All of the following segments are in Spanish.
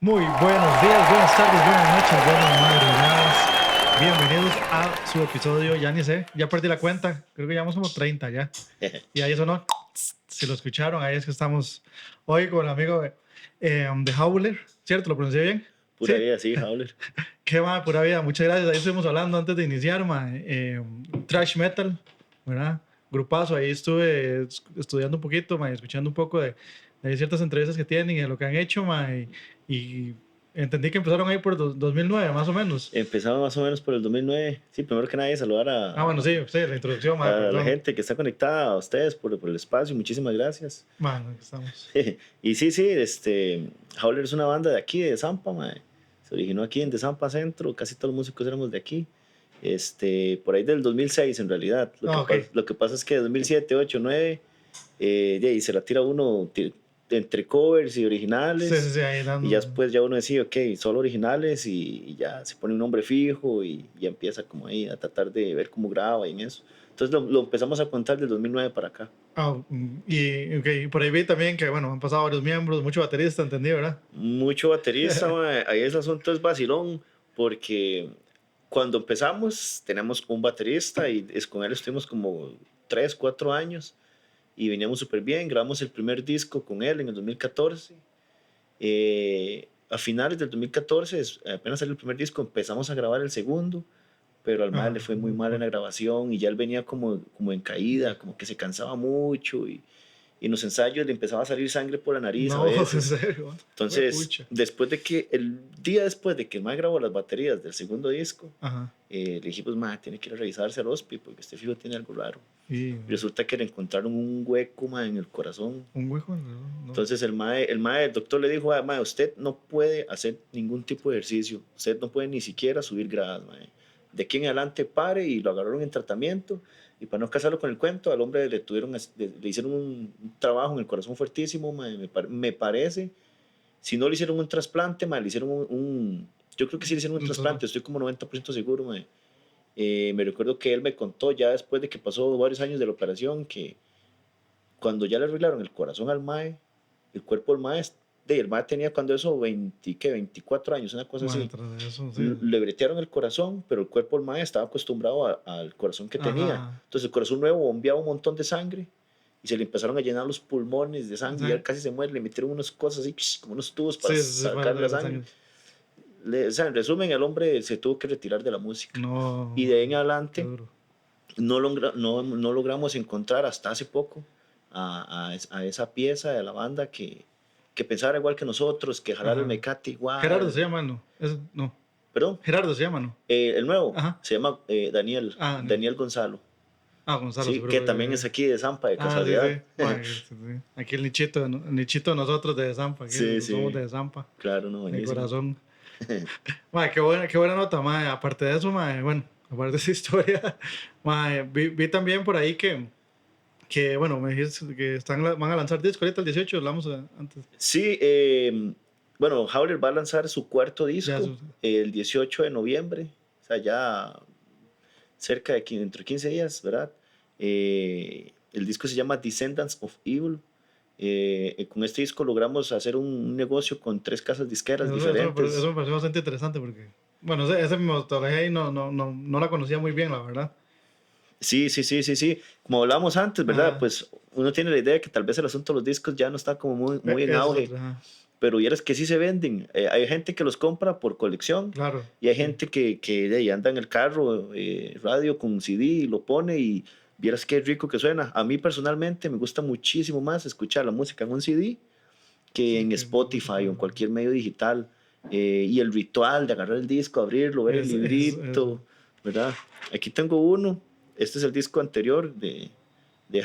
Muy buenos días, buenas tardes, buenas noches, buenas madrugadas. Bienvenidos a su episodio, ya ni sé, ya perdí la cuenta, creo que ya vamos como 30 ya. Y ahí sonó, si lo escucharon, ahí es que estamos hoy con el amigo de Howler, ¿cierto? ¿Lo pronuncié bien? Pura Sí. vida, sí, Howler. Qué va, pura vida, muchas gracias. Ahí estuvimos hablando antes de iniciar, thrash metal, ¿verdad? Grupazo, ahí estuve estudiando un poquito, escuchando un poco de ciertas entrevistas que tienen y de lo que han hecho, y entendí que empezaron ahí por 2009, más o menos. Empezamos más o menos por el 2009. Sí, primero que nada, saludar Bueno, sí, sí, la introducción, a la perdón. gente que está conectada, a ustedes por el espacio. Muchísimas gracias. Aquí estamos. Y sí, Howler es una banda de aquí, de Zampa, mae. Se originó aquí en de Zampa Centro. Casi todos los músicos éramos de aquí. Por ahí del 2006, en realidad. Lo que pasa es que 2007, 8, 9, y se la tira uno entre covers y originales. Sí, ahí dando. Y ya después ya uno decide, ok, solo originales y ya se pone un nombre fijo y ya empieza como ahí a tratar de ver cómo graba y en eso. Entonces lo empezamos a contar del 2009 para acá. Y por ahí vi también que, bueno, han pasado varios miembros, mucho baterista, entendí, ¿verdad? Mucho baterista, mae. Ahí ese asunto es vacilón porque cuando empezamos tenemos un baterista y con él estuvimos como 3, 4 años y veníamos súper bien. Grabamos el primer disco con él en el 2014. A finales del 2014, apenas salió el primer disco, empezamos a grabar el segundo, pero al mal le fue muy mal en la grabación y ya él venía como en caída, como que se cansaba mucho y en los ensayos le empezaba a salir sangre por la nariz a veces. ¿En serio? Entonces, el día después de que el mae grabó las baterías del segundo disco, le dijimos, mae, tiene que ir a revisarse al hospital porque este fijo tiene algo raro. Y resulta que le encontraron un hueco, mae, en el corazón. ¿Un hueco? No. Entonces el doctor le dijo, mae, usted no puede hacer ningún tipo de ejercicio, usted no puede ni siquiera subir gradas, mae. De aquí en adelante pare, y lo agarraron en tratamiento. Y para no casarlo con el cuento, al hombre le hicieron un trabajo en el corazón fuertísimo, mae, me parece. Si no le hicieron un trasplante, mae, le hicieron yo creo que sí le hicieron un trasplante, estoy como 90% seguro, mae. Me recuerdo que él me contó ya después de que pasó varios años de la operación que cuando ya le arreglaron el corazón al mae, el cuerpo del mae, el mae tenía cuando eso 24 años, una cosa así. Eso, sí. Le bretearon el corazón, pero el cuerpo del mae estaba acostumbrado al corazón que tenía. Entonces el corazón nuevo bombeaba un montón de sangre y se le empezaron a llenar los pulmones de sangre. Y él casi se muere. Le metieron unas cosas así, como unos tubos para sacar la sangre. En resumen, el hombre se tuvo que retirar de la música. Y de ahí en adelante no logramos encontrar hasta hace poco a esa pieza de la banda que pensara igual que nosotros, que jalara el mecate igual. Gerardo se llama, ¿no? No. ¿Perdón? Gerardo se llama, ¿no? El nuevo se llama Daniel. Daniel Gonzalo. Gonzalo. Sí, que también es aquí de Zampa, de casualidad. Sí. Aquí el nichito de nosotros de Zampa. Aquí somos de Zampa. Claro, no, buenísimo. Mi corazón. Qué buena nota, aparte de eso, bueno, aparte de esa historia, vi también por ahí que bueno, me dijiste que van a lanzar disco ahorita el 18, hablamos antes. Sí, bueno, Howler va a lanzar su cuarto disco el 18 de noviembre, o sea, ya cerca de dentro de 15 días, ¿verdad? El disco se llama Descendants of Evil. Con este disco logramos hacer un negocio con 3 casas disqueras diferentes. Eso me pareció bastante interesante porque, bueno, esa metodología ahí no la conocía muy bien, la verdad. Sí. Como hablábamos antes, ¿verdad? Pues uno tiene la idea de que tal vez el asunto de los discos ya no está como muy en auge. Pero vieras que sí se venden. Hay gente que los compra por colección. Claro. Y hay gente que anda en el carro, radio con CD, y lo pone y vieras qué rico que suena. A mí personalmente me gusta muchísimo más escuchar la música en un CD que en Spotify o en cualquier medio digital. Y el ritual de agarrar el disco, abrirlo, ver el librito, ¿verdad? Aquí tengo uno. Este es el disco anterior de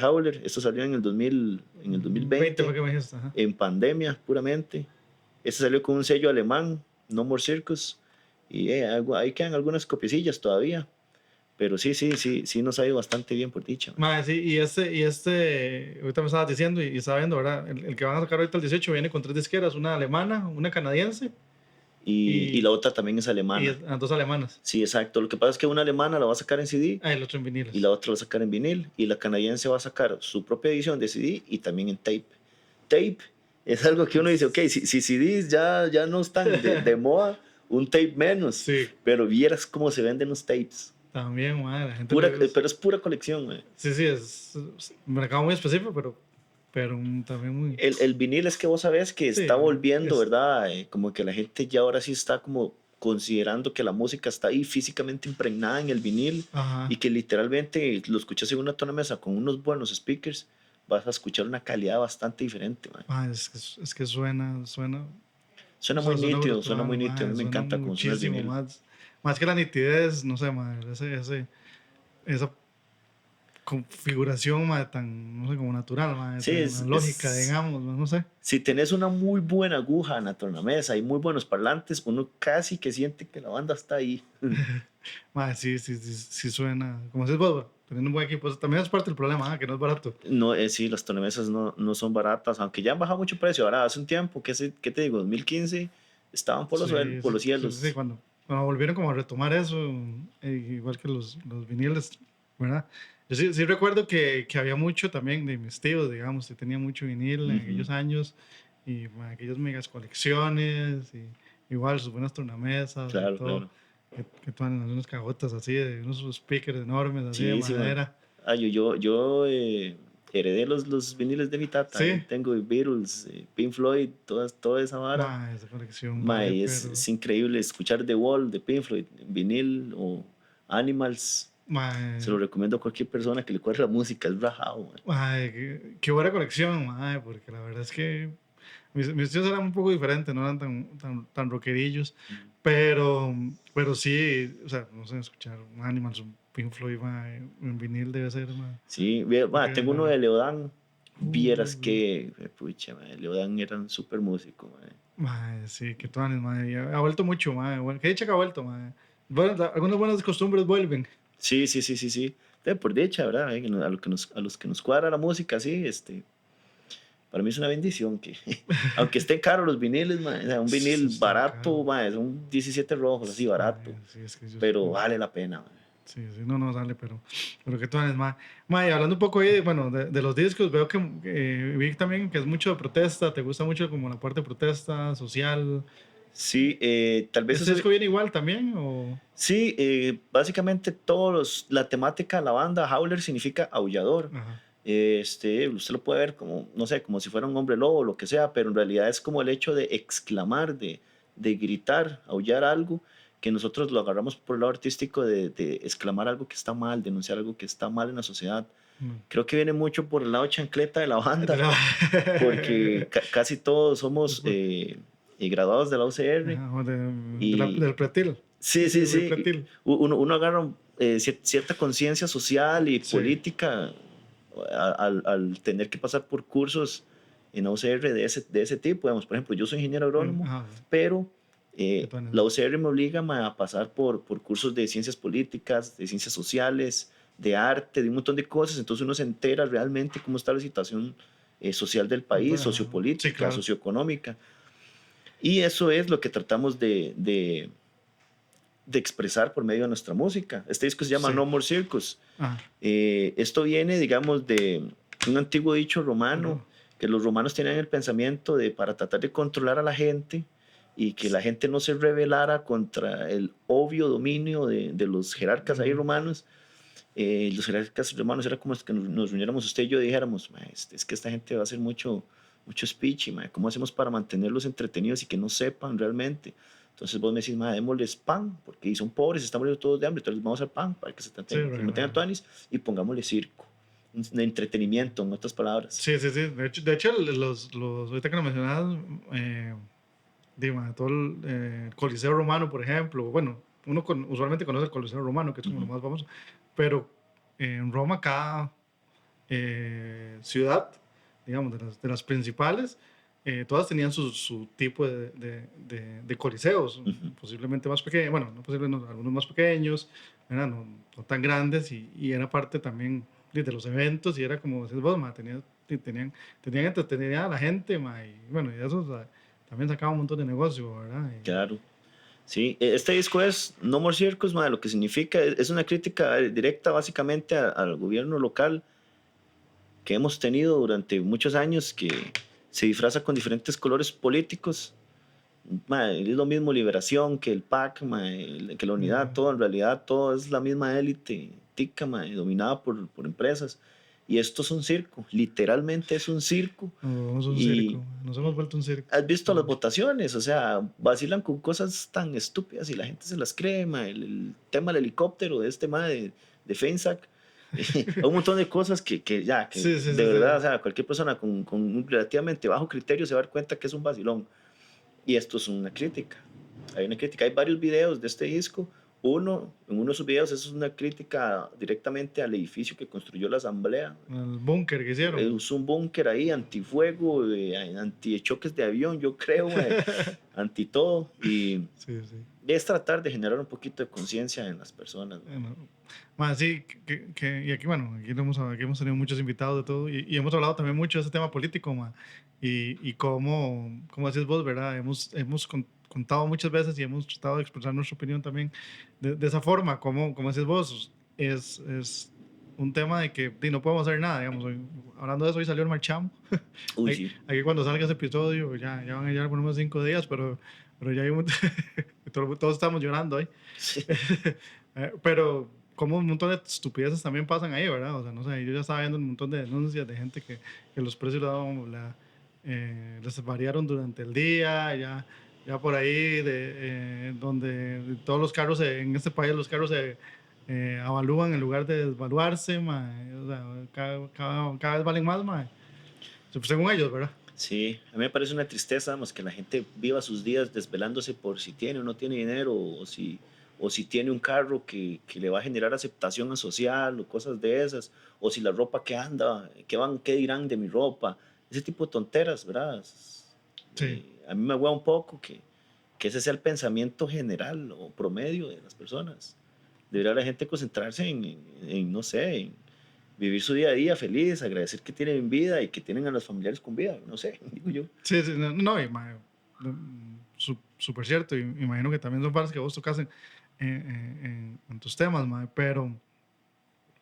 Howler. Esto salió en el 2020. ¿Por qué me dijiste? En pandemia, puramente. Este salió con un sello alemán, No More Circus. Y ahí quedan algunas copiecillas todavía. Pero sí nos ha ido bastante bien, por dicha. Sí, y ahorita me estabas diciendo y estaba viendo, ¿verdad? El que van a sacar ahorita el 18 viene con 3 disqueras, una alemana, una canadiense. Y la otra también es alemana. Y 2 alemanas. Sí, exacto. Lo que pasa es que una alemana la va a sacar en CD. El otro en vinil. Y la otra la va a sacar en vinil. Y la canadiense va a sacar su propia edición de CD y también en tape. Tape Es algo que uno dice, ok, si CDs ya no están de moda, un tape menos. Sí, Pero vieras cómo se venden los tapes. también, mae, la gente Pura, le gusta. pero es pura colección, mae. Sí, sí, es un mercado muy específico, pero también muy... El vinil es que vos sabés que Sí, está volviendo, es... ¿verdad? Como que la gente ya ahora sí está como considerando que la música está ahí físicamente impregnada en el vinil Ajá. y que literalmente lo escuchas en una tornamesa con unos buenos speakers, vas a escuchar una calidad bastante diferente, mae. Mae, es que suena, o Suena sea, muy suena nítido, suena brutal, muy nítido. A mí mae, me suena encanta cómo suena el muchísimo vinil. más que la nitidez, no sé, mae, esa configuración, mae, tan, no sé, como natural, mae, Sí, tan lógica, digamos, no sé. si tenés una muy buena aguja en la tornamesa y muy buenos parlantes, uno casi que siente que la banda está ahí. Mae, sí suena, como si es vos, teniendo un buen equipo, eso también es parte del problema, que no es barato. No, sí, las tornamesas no son baratas, aunque ya han bajado mucho precio. Ahora, hace un tiempo, ¿qué te digo? 2015, estaban por los Sí, cielos. cuando volvieron como a retomar eso, igual que los viniles, ¿verdad? Yo sí recuerdo que había mucho también de mis tíos, digamos, que tenía mucho vinil en Ujú. aquellos años y aquellas megas colecciones y igual sus buenas tornamesas y Claro, todo, claro. que toman unas cajotas así, de unos speakers enormes así de Sí, sí, man. madera. Ah, yo heredé los viniles de mi tata. Ahí Sí, tengo Beatles, Pink Floyd, toda esa vara. esa colección vale, Mae, pero... es increíble escuchar The Wall de Pink Floyd, en vinil o Animals. Se Mae, lo recomiendo a cualquier persona que le cuadre la música, es rajado, mae. mae, qué buena colección, mae, porque la verdad es que mis tíos eran un poco diferentes, no eran tan rockerillos, pero sí, o sea, no sé, escuchar un Animals, un Pink Floyd, mae, en vinil debe ser, mae, Sí, porque tengo uno de Leodán. Vieras uh, que, pucha, mae, Leodán era un super músico, mae. mae, sí, que tuanes, mae, y ha vuelto mucho, mae, bueno, que dicha que ha vuelto, mae. Bueno, algunas buenas costumbres vuelven. Sí, sí, sí, sí, sí. Por dicha, ¿verdad? A los que nos cuadra la música, sí, para mí es una bendición que, aunque estén caros los viniles, mae, o sea, un Sí, vinil están barato, caros. mae, son 17 rojos, así barato, Mae, sí, es que pero vale la pena, mae. sí, sí, no sale, pero que tú eres, ma. Ma, y hablando un poco ahí, bueno, de los discos, veo que vi también que es mucho de protesta, te gusta mucho como la parte de protesta social. Sí, tal vez ¿Este ese, disco viene igual también? O... sí, básicamente la temática de la banda, Howler significa aullador. Ajá. Usted lo puede ver como, no sé, como si fuera un hombre lobo o lo que sea, pero en realidad es como el hecho de exclamar, de gritar, aullar algo, que nosotros lo agarramos por el lado artístico de exclamar algo que está mal, denunciar algo que está mal en la sociedad. No. Creo que viene mucho por el lado chancleta de la De banda, la- porque casi todos somos graduados de la UCR Ajá, o y del pretil. sí, sí, Del sí, pretil. uno agarra cierta conciencia social y Sí. política al tener que pasar por cursos en la UCR de ese tipo. Digamos, por ejemplo, yo soy ingeniero agrónomo, Ajá. pero Que tú eres, la ma. UCR me obliga a pasar por cursos de ciencias políticas, de ciencias sociales, de arte, de un montón de cosas. Entonces uno se entera realmente cómo está la situación social del país, Ajá. Sí, sociopolítica, claro. socioeconómica. Y eso es lo que tratamos de expresar por medio de nuestra música. Este disco se llama Sí. No More Circus. Ajá. Esto viene, digamos, de un antiguo dicho romano, Pero, que los romanos tenían el pensamiento de para tratar de controlar a la gente y que la gente no se rebelara contra el obvio dominio de los jerarcas ahí mm, romanos. Los jerarcas romanos era como que nos reuniéramos usted y yo y dijéramos, es que esta gente va a hacer mucho speech y ¿cómo hacemos para mantenerlos entretenidos y que no sepan realmente? Entonces vos me decís, démosles pan, porque son pobres, están muriendo todos de hambre, entonces vamos a dar pan para que sí, se mantengan tuanis y pongámosle circo, un entretenimiento, en otras palabras. sí, sí, sí. De hecho ahorita que lo mencionabas, dime, todo el Coliseo Romano, por ejemplo, bueno, usualmente conoce el Coliseo Romano, que es como lo Ujú, más famoso, pero en Roma cada ciudad, digamos, de las principales, todas tenían su tipo de coliseos, ujú. posiblemente más pequeños, bueno, no posible, no, algunos más pequeños, no tan grandes, y era parte también de los eventos, y era como decís vos, ma, tenían entretenida a la gente, ma, y bueno, y eso, o sea, también sacaba un montón de negocio, ¿verdad? Claro. Sí, este disco es No More Circus, lo que significa es una crítica directa básicamente al gobierno local que hemos tenido durante muchos años, se disfraza con diferentes colores políticos. Es lo mismo Liberación que el PAC, que la Unidad, todo en realidad, todo es la misma élite tica, dominada por empresas. Y esto es un circo, literalmente es un circo. Nos un Y circo, nos hemos vuelto un circo. has visto las votaciones, o sea, vacilan con cosas tan estúpidas y la gente se las cree, el tema del helicóptero de este de FENSAC. Hay un montón de cosas que Sí, sí, de sí, verdad, sí. o sea, cualquier persona con un relativamente bajo criterio se va a dar cuenta que es un vacilón. Y esto es una crítica. Hay una crítica. Hay varios videos de este disco. En uno de sus videos es una crítica directamente al edificio que construyó la Asamblea. El búnker que hicieron. Es un búnker ahí, antifuego, anti-choques de avión, yo creo, anti todo. Y Sí, sí. es tratar de generar un poquito de conciencia en las personas. Bueno, más sí, y aquí, bueno, aquí hemos tenido muchos invitados de todo y hemos hablado también mucho de ese tema político, y cómo decís vos, ¿verdad? Hemos contado muchas veces y hemos tratado de expresar nuestra opinión también de esa forma, como decís vos, es un tema de que no podemos hacer nada, digamos. Hablando de eso, hoy salió el marchamo. Uy, sí. Aquí cuando salga ese episodio, ya van a llegar por unos 5 días, pero ya hay todos estamos llorando ahí. Sí. Pero como un montón de estupideces también pasan ahí, ¿verdad? O sea, no sé, yo ya estaba viendo un montón de denuncias de gente que los precios les variaron durante el día, ya por ahí, donde todos los carros, en este país los carros se avalúan en lugar de desvaluarse, o sea, cada vez valen más, según ellos, ¿verdad? Sí, a mí me parece una tristeza, vamos, que la gente viva sus días desvelándose por si tiene o no tiene dinero, o si tiene un carro que le va a generar aceptación social o cosas de esas, o si la ropa que anda, qué dirán de mi ropa, ese tipo de tonteras, ¿verdad? Sí. A mí me hueva un poco que ese sea el pensamiento general o promedio de las personas. Debería la gente concentrarse no sé, en vivir su día a día feliz, agradecer que tienen vida y que tienen a los familiares con vida, no sé, digo yo. Sí, sí, no, súper cierto, y imagino que también son partes que vos tocas en tus temas, pero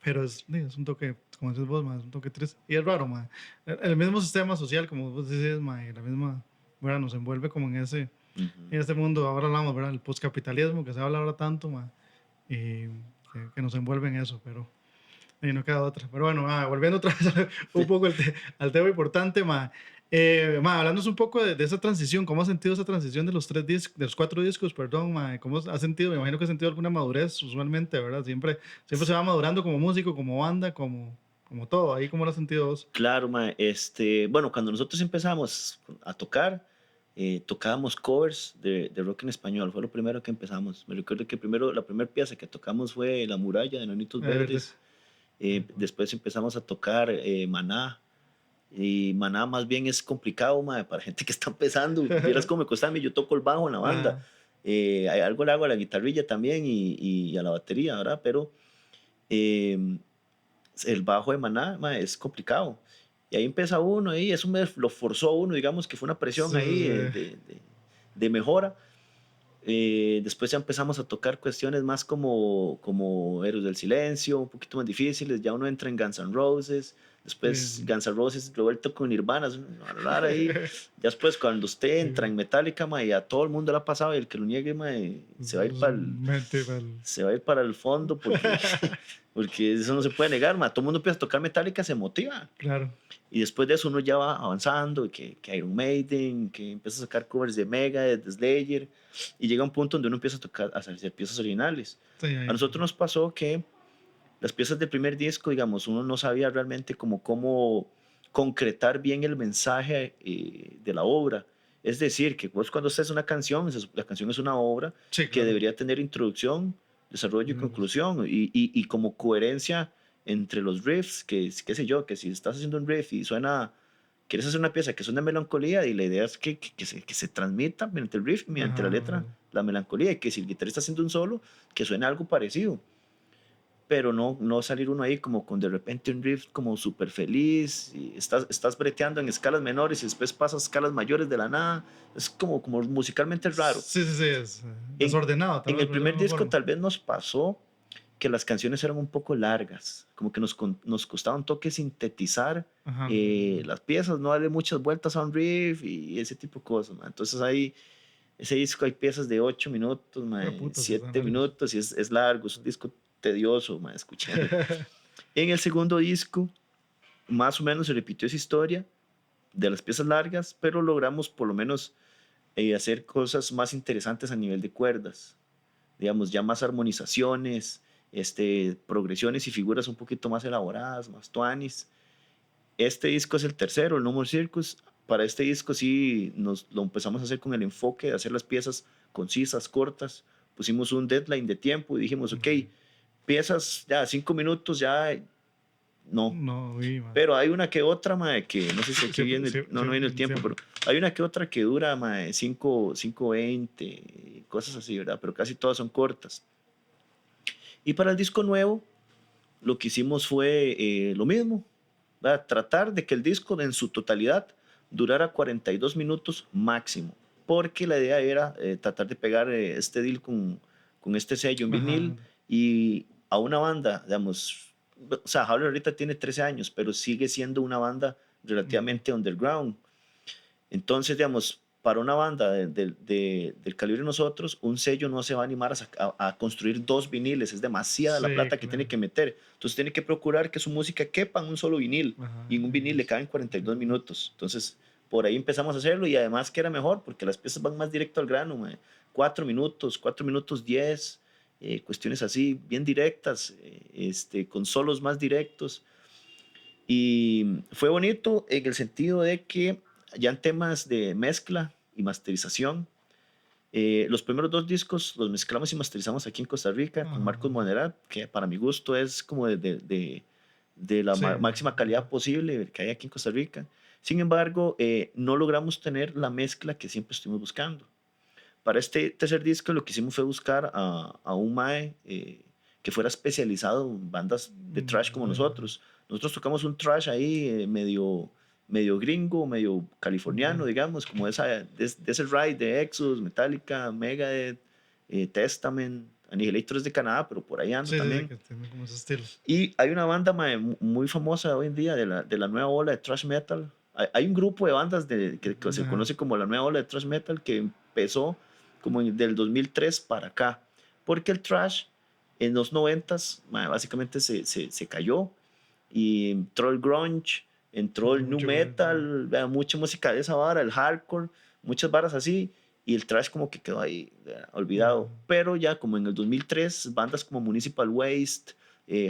es un toque, como dices vos, es un toque triste, y es raro, el mismo sistema social, como vos dices, la misma, ¿verdad? Nos envuelve como en este mundo. Ahora hablamos, ¿verdad? El postcapitalismo, que se habla ahora tanto, y que nos envuelve en eso, pero y no queda otra. Pero bueno, volviendo otra vez un poco al tema importante, hablándonos un poco de esa transición. ¿Cómo has sentido esa transición de de los 4 discos, perdón, ¿cómo has sentido? Me imagino que has sentido alguna madurez usualmente, ¿verdad? Siempre se va madurando como músico, como banda, como todo. Ahí, ¿cómo lo has sentido vos? Claro, bueno, cuando nosotros empezamos a tocar, tocábamos covers de rock en español, fue lo primero que empezamos. Me recuerdo que la primera pieza que tocamos fue La Muralla de Nanitos Verdes. Después empezamos a tocar Maná. Y Maná más bien es complicado, para gente que está empezando. Vieras cómo me cuesta a mí, yo toco el bajo en la banda. Hay algo le hago a la guitarrilla también y a la batería, ¿verdad? Pero el bajo de Maná, es complicado. Y ahí empieza uno, y eso lo forzó uno, digamos que fue una presión ahí de mejora. Después ya empezamos a tocar cuestiones más como Héroes del Silencio, un poquito más difíciles. Ya uno entra en Guns N' Roses, después Guns N' Roses revuelto con Nirvana, es una rara ahí. Ya después cuando usted entra en Metallica, y a todo el mundo le ha pasado, y el que lo niegue, se va a ir para el fondo porque eso no se puede negar, todo el mundo empieza a tocar Metallica, se motiva. Claro. Y después de eso uno ya va avanzando, y que Iron Maiden, que empieza a sacar covers de Megadeth, de Slayer, y llega un punto donde uno empieza a hacer piezas originales. A nosotros nos pasó que las piezas del primer disco, digamos, uno no sabía realmente cómo concretar bien el mensaje de la obra. Es decir, que vos cuando haces una canción, la canción es una obra que debería tener introducción, desarrollo y conclusión, y como coherencia entre los riffs, qué sé yo, que si estás haciendo un riff y quieres hacer una pieza que suena melancolía, y la idea es que se transmita mediante el riff, mediante la letra, la melancolía, y que si el guitarrista está haciendo un solo, que suene algo parecido. Pero no salir uno ahí como con de repente un riff como súper feliz, y estás breteando en escalas menores y después pasas a escalas mayores de la nada. Es como musicalmente raro. Sí, es desordenado. En el primer disco tal vez nos pasó que las canciones eran un poco largas, como que nos costaba un toque sintetizar Ajá. las piezas, no darle muchas vueltas a un riff y ese tipo de cosas, ma. Entonces ahí, ese disco hay piezas de 8 minutos, ma, Qué puta, si están 7 largos. minutos y es largo, es un disco tedioso, ma, escuchar. En el segundo disco, más o menos se repitió esa historia de las piezas largas, pero logramos por lo menos hacer cosas más interesantes a nivel de cuerdas, digamos, ya más armonizaciones, progresiones y figuras un poquito más elaboradas, más tuanis. Este disco es el tercero, el No More Circus. Para este disco sí nos lo empezamos a hacer con el enfoque de hacer las piezas concisas, cortas. Pusimos un deadline de tiempo y dijimos, ok, piezas ya 5 minutos, ya no. No, vi, man. Pero hay una que otra, mae, que no sé si aquí Siempre, viene, no viene el tiempo, siempre. pero hay una que otra que dura, mae, 5:20, cosas así, ¿verdad? Pero casi todas son cortas. Y para el disco nuevo, lo que hicimos fue lo mismo, ¿verdad? Tratar de que el disco en su totalidad durara 42 minutos máximo, porque la idea era tratar de pegar este deal con este sello en Ajá. vinil y a una banda, digamos, o sea, Howler ahorita tiene 13 años, pero sigue siendo una banda relativamente underground. Entonces, digamos, para una banda del calibre de nosotros, un sello no se va a animar a construir 2 viniles, es demasiada la Sí, plata que tiene claro. que meter. Entonces tiene que procurar que su música quepa en un solo vinil, Ajá. y en un vinil le caben 42 minutos. Entonces, por ahí empezamos a hacerlo y además que era mejor porque las piezas van más directo al grano, mae. 4 minutos, 4 minutos 10, cuestiones así, bien directas, con solos más directos. Y fue bonito en el sentido de que ya en temas de mezcla y masterización, los primeros 2 discos los mezclamos y masterizamos aquí en Costa Rica con Ajá. Marcos Monerat, que para mi gusto es como de la Sí. máxima calidad posible que hay aquí en Costa Rica. Sin embargo, no logramos tener la mezcla que siempre estuvimos buscando. Para este tercer disco lo que hicimos fue buscar a un mae que fuera especializado en bandas de trash como nosotros. Nosotros tocamos un trash ahí medio gringo, medio californiano, digamos, como de ese ride de Exodus, Metallica, Megadeth, Testament, Annihilator es de Canadá, pero por ahí ando Sí, sí, sí, también. que tiene como ese estilo. Y hay una banda mae, muy famosa hoy en día de la nueva ola de thrash metal. Hay un grupo de bandas que se Ajá. conoce como la nueva ola de thrash metal que empezó como del 2003 para acá. Porque el thrash en los 90s mae, básicamente se cayó y entró el grunge, entró el nu Mucho, sí. metal, vea, mucha música de esa vara, el hardcore, muchas varas así. Y el thrash como que quedó ahí olvidado. Ajá. Pero ya como en el 2003, bandas como Municipal Waste,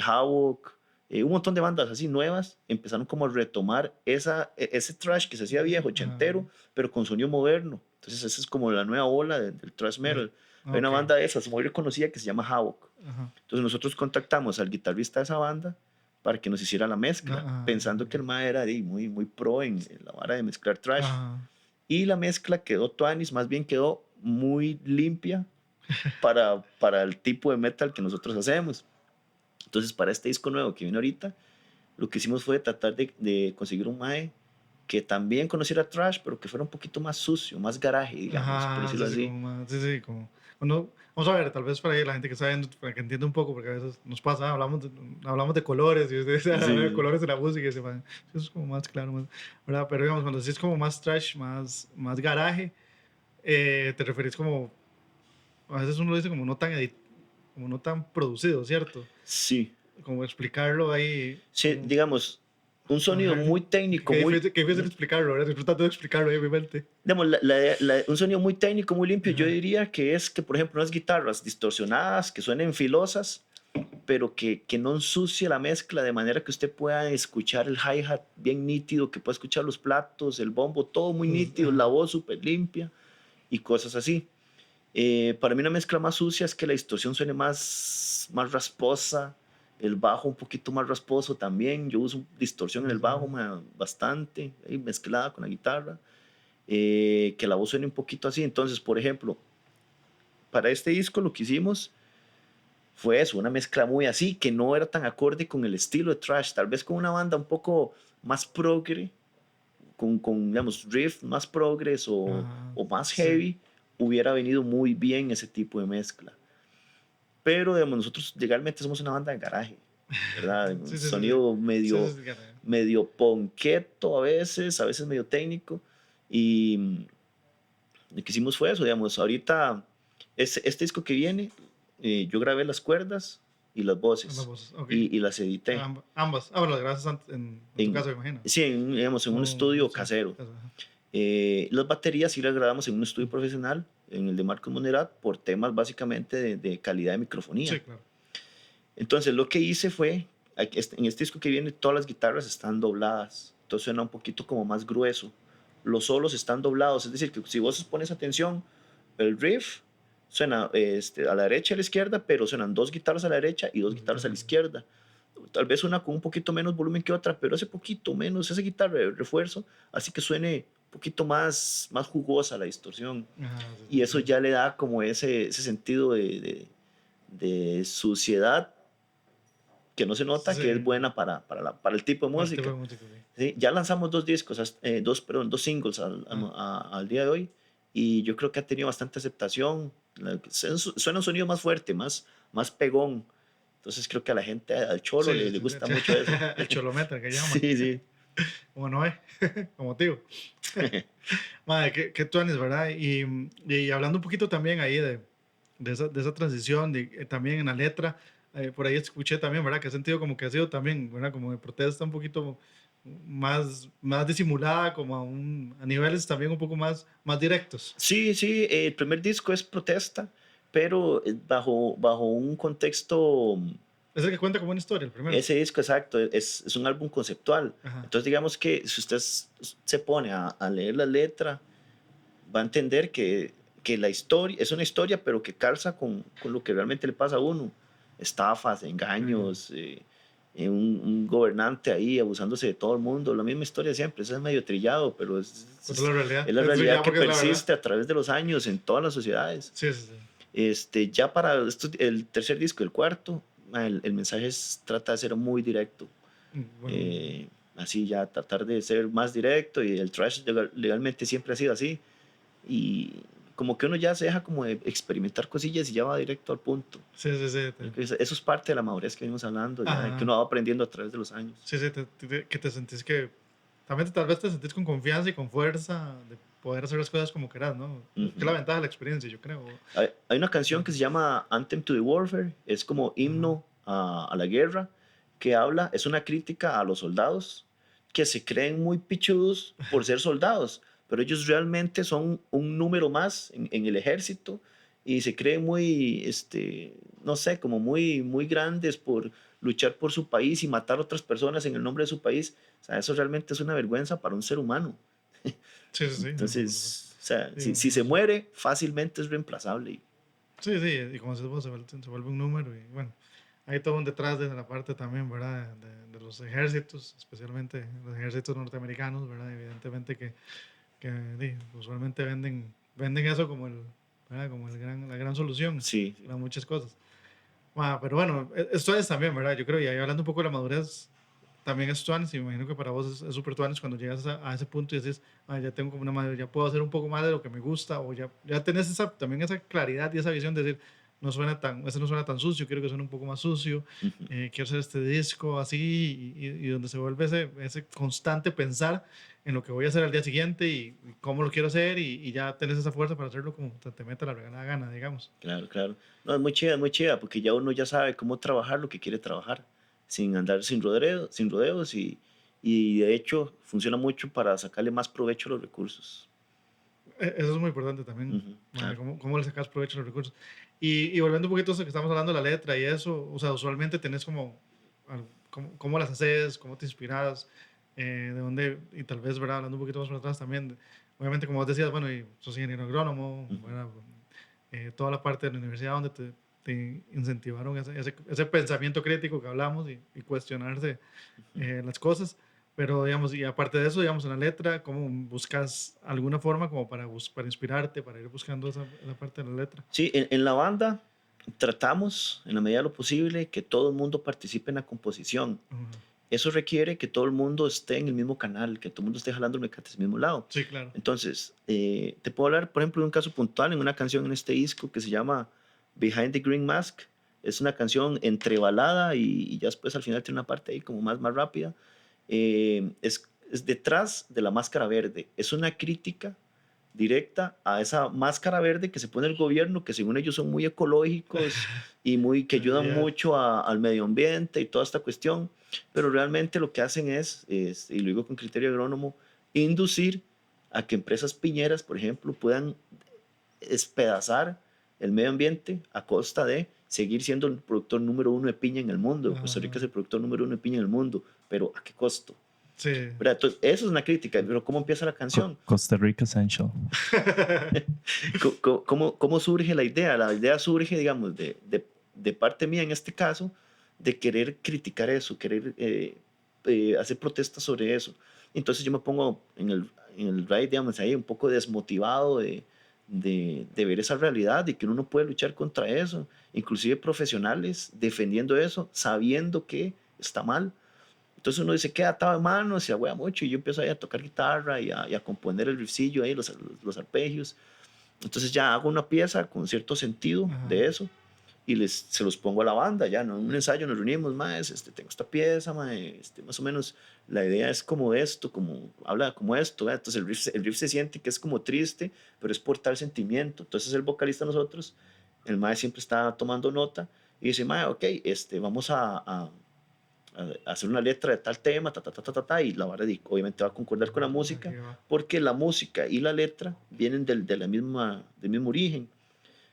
Havoc, un montón de bandas así nuevas empezaron como a retomar ese trash que se hacía viejo, Ajá. ochentero, pero con sonido moderno. Entonces esa es como la nueva ola del thrash De- metal. Hay una Ok. banda de esas muy reconocida que se llama Havoc. Ajá. Entonces nosotros contactamos al guitarrista de esa banda para que nos hiciera la mezcla, Ajá. pensando que el ma era muy pro en la vara de mezclar trash. Ajá. Y la mezcla quedó tuanis, más bien quedó muy limpia para el tipo de metal que nosotros hacemos. Entonces, para este disco nuevo que viene ahorita, lo que hicimos fue tratar de conseguir un mae que también conociera trash, pero que fuera un poquito más sucio, más garaje, digamos, por Ajá, decirlo sí, sí, así. como más, sí, sí, como, vamos a ver, tal vez para ahí la gente que está viendo, para que entienda un poco, porque a veces nos pasa, hablamos de colores, y ustedes hablan de Sí, colores de la música, y se van, eso es como más claro, más, ¿verdad? Pero digamos, cuando sí es como más trash, más garaje, te referís como, a veces uno dice como no tan como no tan producido, ¿cierto? sí, Como explicarlo ahí, sí, como, digamos, un sonido ajá, muy técnico, muy, qué difícil explicarlo, ¿verdad? Estoy tratando de explicarlo ahí en mi mente. digamos, un sonido muy técnico, muy limpio. Yo Ajá, diría que es que, por ejemplo, unas guitarras distorsionadas, que suenen filosas, pero que no ensucie la mezcla de manera que usted pueda escuchar el hi-hat bien nítido, que pueda escuchar los platos, el bombo, todo muy nítido, la ajá, voz súper limpia y cosas así. Para mí una mezcla más sucia es que la distorsión suene más rasposa, el bajo un poquito más rasposo también. Yo uso distorsión en el bajo bastante, mezclada con la guitarra, que la voz suene un poquito así. Entonces, por ejemplo, para este disco lo que hicimos fue eso, una mezcla muy así, que no era tan acorde con el estilo de thrash, tal vez con una banda un poco más progre, digamos, riff más progress ajá, o más sí. heavy, hubiera venido muy bien ese tipo de mezcla. pero digamos, nosotros legalmente somos una banda de garaje, ¿verdad? Un Sí, sí, sí, sonido sí. medio, Sí, sí, sí, sí. medio ponqueto a veces medio técnico. Y lo que hicimos fue eso, digamos, ahorita, este disco que viene, yo grabé las cuerdas y las Ambas voces voces, ok. y las edité. Ambas. Ah, bueno, las grabaste en tu En, casa, me imagino. sí, digamos, en un estudio Sí, casero. eso, ajá. Las baterías sí las grabamos en un estudio profesional, en el de Marcos Monerat, por temas básicamente de calidad de microfonía. Sí, claro. Entonces lo que hice fue, en este disco que viene, todas las guitarras están dobladas, entonces suena un poquito como más grueso. Los solos están doblados, es decir, que si vos pones atención, el riff suena a la derecha y a la izquierda, pero suenan dos guitarras a la derecha y dos guitarras a la izquierda. Tal vez una con un poquito menos volumen que otra, pero ese poquito menos, esa guitarra de refuerzo, así que suene un poquito más jugosa la distorsión. Ajá, Y sí, eso ya le da como ese sentido de suciedad que no se nota, sí. que es buena para el tipo de Para el tipo música. de música, sí. ¿Sí? Ya lanzamos dos discos, dos singles al día de hoy, y yo creo que ha tenido bastante aceptación. Suena un sonido más fuerte, más pegón. Entonces creo que a la gente, al cholo, Sí, le sí, gusta mucho eso. el cholometra que llaman. Sí, sí. Como Noé, como tío. Madre, qué tuanis, ¿verdad? Y hablando un poquito también ahí de esa transición, también en la letra, por ahí escuché también, ¿verdad? Que ha sentido como que ha sido también, ¿verdad? Como de protesta un poquito más disimulada, como a niveles también un poco más directos. Sí, sí, el primer disco es protesta, pero bajo un contexto. Es el que cuenta como una historia, el primero. Ese disco, exacto, es un álbum conceptual. Ajá. Entonces, digamos que si usted se pone a leer la letra, va a entender que la historia es una historia, pero que calza con lo que realmente le pasa a uno. Estafas, Ujú. engaños, un gobernante ahí abusándose de todo el mundo. La misma historia siempre, eso es medio trillado, pero Pero es la realidad. es la Eso realidad ya que porque es la verdad. persiste a través de los años en todas las sociedades. Sí, sí, sí. Ya para el tercer disco, el cuarto, el mensaje trata de ser muy directo. Bueno, Eh, Así ya tratar de ser más directo, y el thrash legalmente siempre ha sido así, y como que uno ya se deja como de experimentar cosillas y ya va directo al punto. sí, sí, sí. Creo que eso es parte de la madurez que venimos hablando, ya que Ajá. uno va aprendiendo a través de los años. Sí, sí, que te sentís que también tal vez te sentís con confianza y con fuerza de poder hacer las cosas como querás, ¿no? Que es la Ujú. ventaja de la experiencia, yo creo. Hay una canción Sí. que se llama Anthem to the Warfare, es como Ajá. himno a la guerra, que es una crítica a los soldados que se creen muy pichudos por ser soldados, pero ellos realmente son un número más en el ejército, y se creen muy, no sé, como muy grandes por luchar por su país y matar a otras personas en el nombre de su país. O sea, eso realmente es una vergüenza para un ser humano. Sí, sí, sí, no, por supuesto. Entonces, o sea, Sí, si se muere, fácilmente es reemplazable. sí, sí, y como decís vos, se vuelve un número y bueno, hay todo un detrás de la parte también, ¿verdad? De los ejércitos, especialmente los ejércitos norteamericanos, ¿verdad? Evidentemente que usualmente venden eso como ¿verdad? Como la gran solución Sí, para muchas cosas. Pero bueno, esto es también, ¿verdad? Yo creo, y ahí hablando un poco de la madurez, también es tuanis, y me imagino que para vos es súper tuanis cuando llegas a ese punto y dices, ya tengo como una madurez, ya puedo hacer un poco más de lo que me gusta, o ya tenés también esa claridad y esa visión de decir, ese no suena tan sucio, quiero que suene un poco más sucio, ujú, quiero hacer este disco así, y donde se vuelve ese constante pensar en lo que voy a hacer al día siguiente y cómo lo quiero hacer, y ya tenés esa fuerza para hacerlo como te meta la regalada gana, digamos. claro, claro. No, es muy chida, porque ya uno ya sabe cómo trabajar lo que quiere trabajar, sin andar sin rodeos, y de hecho funciona mucho para sacarle más provecho a los recursos. Eso es muy importante también, Ujú, madre, claro. cómo le sacas provecho a los recursos. Y volviendo un poquito a eso que estamos hablando de la letra y eso, o sea, usualmente tenés como, cómo las haces, cómo te inspiras, de dónde, y tal vez, ¿verdad? Hablando un poquito más para atrás también, obviamente, como vos decías, bueno, y sos ingeniero agrónomo, Ujú, ¿verdad? Toda la parte de la universidad donde te incentivaron ese pensamiento crítico que hablamos y cuestionarse ujú. las cosas. Pero, digamos, y aparte de eso, digamos, en la letra, ¿cómo buscas alguna forma como para inspirarte, para ir buscando esa parte de la letra? Sí, en la banda tratamos, en la medida de lo posible, que todo el mundo participe en la composición. Ujú. Eso requiere que todo el mundo esté en el mismo canal, que todo el mundo esté jalando el mecate al mismo lado. Sí, claro. Entonces, te puedo hablar, por ejemplo, de un caso puntual en una canción en este disco que se llama Behind the Green Mask. Es una canción entre balada y ya después al final tiene una parte ahí como más rápida. Es detrás de la máscara verde. Es una crítica directa a esa máscara verde que se pone el gobierno, que según ellos son muy ecológicos y que ayudan Ya, mucho al medio ambiente y toda esta cuestión, pero realmente lo que hacen y lo digo con criterio agrónomo, inducir a que empresas piñeras, por ejemplo, puedan despedazar el medio ambiente a costa de seguir siendo el productor número uno de piña en el mundo. Costa Rica ajá. es el productor número uno de piña en el mundo, pero ¿a qué costo? Sí. ¿Verdad? Entonces, eso es una crítica, pero ¿cómo empieza la canción? Costa Rica Essential. ¿Cómo surge la idea? La idea surge, digamos, de parte mía en este caso, de querer criticar eso, querer hacer protestas sobre eso. Entonces yo me pongo en el ride, digamos, ahí un poco desmotivado de ver esa realidad y que uno no puede luchar contra eso. Inclusive profesionales defendiendo eso, sabiendo que está mal. Entonces uno dice, queda atado de manos, se agüea mucho y yo empiezo ahí a tocar guitarra y a componer el riffcillo ahí, los arpegios. Entonces ya hago una pieza con cierto sentido Ajá. de eso y se los pongo a la banda, ya, ¿no? En un ensayo nos reunimos, más, tengo esta pieza, más o menos la idea es como esto, habla como esto, ¿verdad? Entonces el riff se siente que es como triste, pero es por tal sentimiento. Entonces el vocalista nosotros, el mae siempre está tomando nota y dice, mae, ok, vamos a hacer una letra de tal tema, y la vara obviamente va a concordar con la música, Aquí va. porque la música y la letra vienen del mismo origen.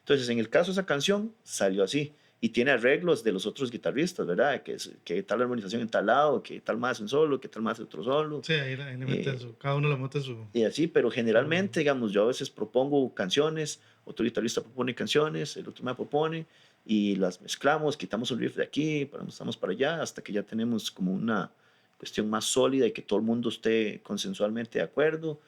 Entonces, en el caso de esa canción, salió así, y tiene arreglos de los otros guitarristas, ¿verdad? Que tal armonización en tal lado, que tal más un solo, que tal más otro solo, Sí, ahí le meten cada uno le mete su. y así, pero su- generalmente, digamos, yo a veces propongo canciones, otro guitarrista propone canciones, el otro me propone, y las mezclamos, quitamos un riff de aquí, pasamos para allá, hasta que ya tenemos como una cuestión más sólida y que todo el mundo esté consensualmente de acuerdo.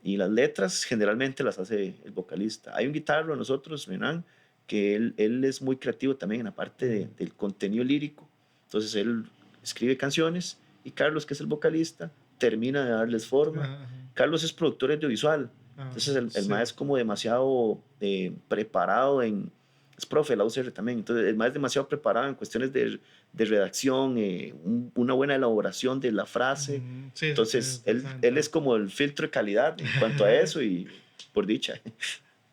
Y las letras generalmente las hace el vocalista. Hay un guitarro de nosotros, Renan, que él es muy creativo también en la parte del contenido lírico. Entonces él escribe canciones y Carlos, que es el vocalista, termina de darles forma. Ajá. Carlos es productor audiovisual, entonces el Sí. MAE es como demasiado preparado es profe de la UCR también, entonces el MAE es demasiado preparado en cuestiones de redacción, una buena elaboración de la frase. Sí, sí, Entonces está él es como el filtro de calidad en cuanto a eso y por dicha.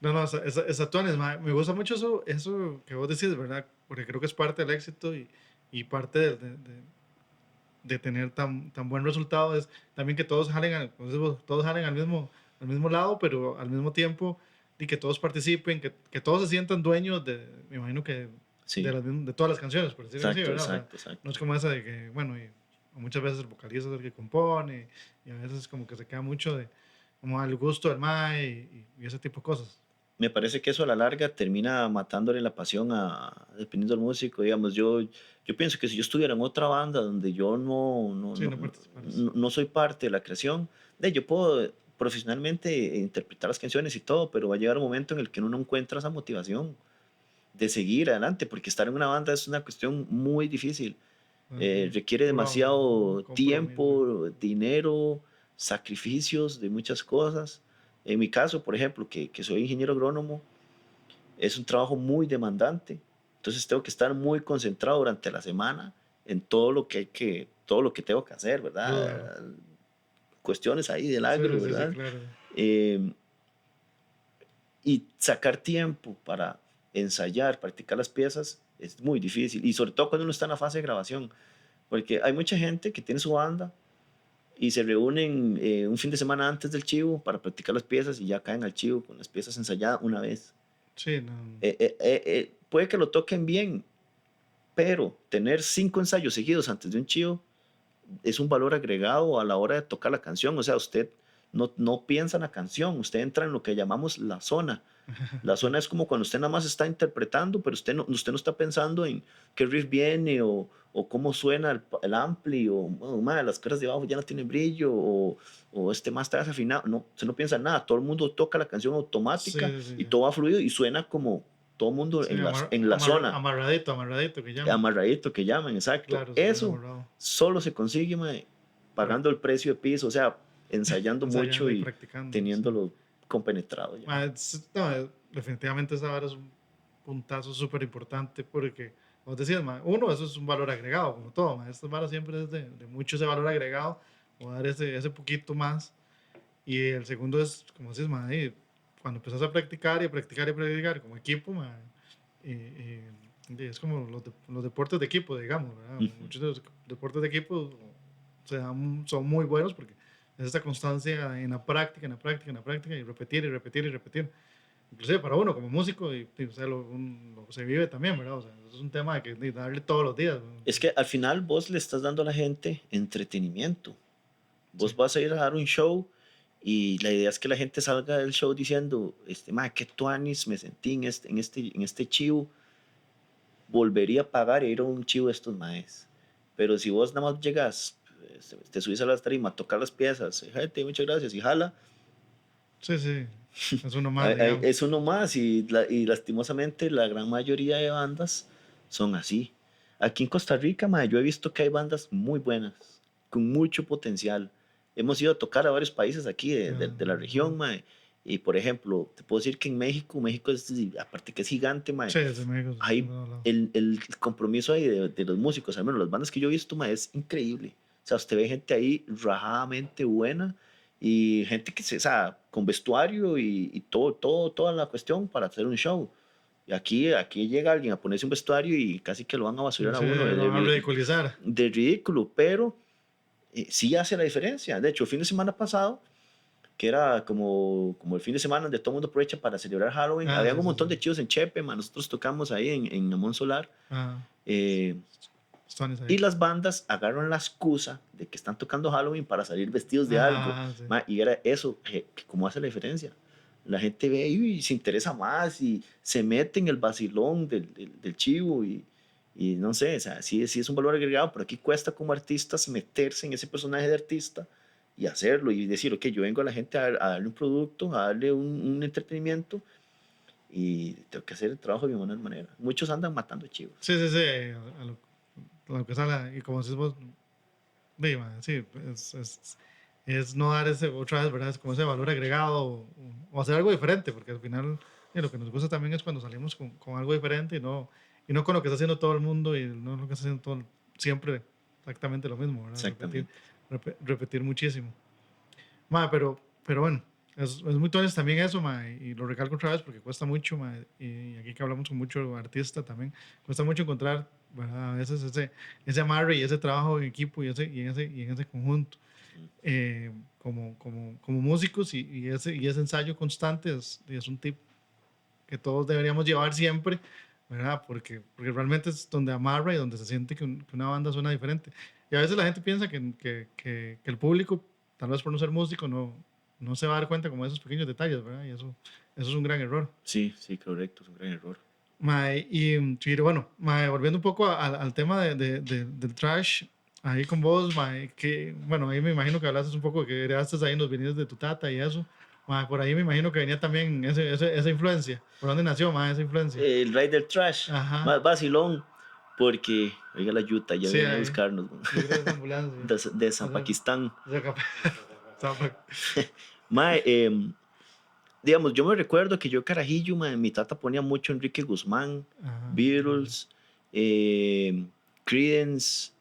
No, no, esa tuanis, me gusta mucho eso que vos decís, ¿verdad? Porque creo que es parte del éxito y parte de tener tan buen resultado es también que todos jalen, como decís vos, todos jalen al mismo lado, pero al mismo tiempo y que todos participen, que todos se sientan dueños me imagino que Sí, de todas las canciones, por decirlo así, exacto, ¿verdad? O sea, exacto, exacto. no es como esa de que, bueno, y muchas veces el vocalista es el que compone y a veces como que se queda mucho como al gusto del mae y ese tipo de cosas. Me parece que eso a la larga termina matándole la pasión dependiendo del músico. Digamos, yo pienso que si yo estuviera en otra banda donde yo Sí, no participaras. no soy parte de la creación, yo puedo profesionalmente interpretar las canciones y todo, pero va a llegar un momento en el que uno no encuentra esa motivación de seguir adelante, porque estar en una banda es una cuestión muy difícil. Requiere Puro demasiado compromiso. tiempo, dinero, sacrificios de muchas cosas. En mi caso, por ejemplo, que soy ingeniero agrónomo, es un trabajo muy demandante. Entonces tengo que estar muy concentrado durante la semana en todo lo que tengo que hacer, Duro. ¿verdad? Cuestiones ahí del Sí, agro, sí, sí, ¿verdad? claro. Eh, y sacar tiempo para ensayar, practicar las piezas, es muy difícil. Y sobre todo cuando uno está en la fase de grabación. Porque hay mucha gente que tiene su banda y se reúnen un fin de semana antes del chivo para practicar las piezas y ya caen al chivo con las piezas ensayadas una vez. Sí, no. Puede que lo toquen bien, pero tener 5 ensayos seguidos antes de un chivo es un valor agregado a la hora de tocar la canción. O sea, usted no piensa en la canción, usted entra en lo que llamamos la zona. La zona es como cuando usted nada más está interpretando, pero usted no está pensando en qué riff viene o cómo suena el ampli o las caras de abajo ya no tienen brillo o este más está desafinado. No, usted no piensa en nada. Todo el mundo toca la canción Sí, automática sí, sí, y ya. todo va fluido y suena como todo el mundo Sí, en la zona, amarradito que llaman. amarradito que llaman, exacto. Claro, súper Eso amarrado. solo se consigue mae, pagando el precio de piso, o sea, ensayando Ensayando mucho y y practicando. Sí. teniéndolo compenetrado ya. No, definitivamente esa vara puntazo súper importante porque, como decías, ma, uno, eso es un valor agregado, como todo, ma, estas varas siempre es de mucho ese valor agregado, o dar ese poquito más. Y el segundo es, como decís, ma, cuando empezás a practicar y a practicar y a practicar como equipo, ma, es como los deportes de equipo, digamos, ¿verdad? Ujú. Muchos de los deportes de equipo son muy buenos porque es esta constancia en la práctica, en la práctica, en la práctica y repetir y repetir y repetir. Inclusive para uno como músico, o sea, se vive también, ¿verdad? O sea, eso es un tema de darle todos los días, ¿no? Es que al final vos le estás dando a la gente entretenimiento. Sí, Vos vas a ir a dar un show y la idea es que la gente salga del show diciendo, ma, qué tuanis me sentí en este chivo, volvería a pagar e ir a un chivo de estos maes. Pero si vos nada más llegas, te subís a la tarima, a tocar las piezas, gente, muchas gracias, y jala, sí, sí, es uno más, digamos. es uno más y lastimosamente la gran mayoría de bandas son así. Aquí en Costa Rica, mae, yo he visto que hay bandas muy buenas, con mucho potencial. Hemos ido a tocar a varios países aquí de la región, mae, y por ejemplo, te puedo decir que en México, México es, aparte que es gigante, mae, Sí, desde México, en hay todos lados. el compromiso ahí de los músicos, al menos las bandas que yo he visto, mae, es increíble. O sea, usted ve gente ahí rajadamente buena y gente que o sea, con vestuario y toda la cuestión para hacer un show. Y aquí llega alguien a ponerse un vestuario y casi que lo van a Sí, basurar a sí, uno lo van a ridiculizar. de ridículo, pero sí hace la diferencia. De hecho, el fin de semana pasado, que era como el fin de semana donde todo el mundo aprovecha para celebrar Halloween, Ah, había sí, un sí, montón sí. de chivos en Chepe, man. Nosotros tocamos ahí en Amón Solar. Ah, eh, Stones ahí. y las bandas agarran la excusa de que están tocando Halloween para salir vestidos de algo. Ah, sí. Y era eso, ¿cómo hace la diferencia? La gente ve y se interesa más y se mete en el vacilón del chivo y no sé, o sea, sí es un valor agregado, pero aquí cuesta como artistas meterse en ese personaje de artista y hacerlo y decir, ok, yo vengo a la gente a darle un producto, a darle un entretenimiento y tengo que hacer el trabajo de mi manera. Muchos andan matando chivos. Sí, sí, sí, a lo que sale, y como decís vos, sí, es no dar ese, otra vez, ¿verdad? Es como ese valor agregado o hacer algo diferente, porque al final lo que nos gusta también es cuando salimos con algo diferente y no con lo que está haciendo todo el mundo y no lo que está haciendo siempre exactamente lo mismo, ¿verdad? Exactamente. Repetir muchísimo. Pero bueno, es muy tonto también eso, ma, y lo recalco otra vez porque cuesta mucho, ma, y aquí que hablamos con mucho artista también, cuesta mucho encontrar, ¿verdad? A veces ese amarre y ese trabajo en equipo y en ese conjunto. Como músicos y ese ensayo constante es un tip que todos deberíamos llevar siempre, ¿verdad? Porque realmente es donde amarra y donde se siente que una banda suena diferente. Y a veces la gente piensa que el público, tal vez por no ser músico, no se va a dar cuenta como de esos pequeños detalles, ¿verdad? Y eso es un gran error. Sí, sí, correcto, es un gran error. Mae, sí, bueno, mae, volviendo un poco al tema del trash, ahí con vos, mae, que, bueno, ahí me imagino que hablaste un poco de que heredaste ahí en los vinilos de tu tata y eso. Mae, por ahí me imagino que venía también esa influencia. ¿Por dónde nació, mae, esa influencia? El Rider Trash, Ajá, más vacilón, porque, oiga la yuta, ya sí, viene a ahí. buscarnos, Yo creo que es ambulancia. de San Esa, Pakistán. esa capa- Zapa- Mae, digamos, yo me recuerdo que yo carajillo, mae, mi tata ponía mucho Enrique Guzmán, Ajá, Beatles, Creedence,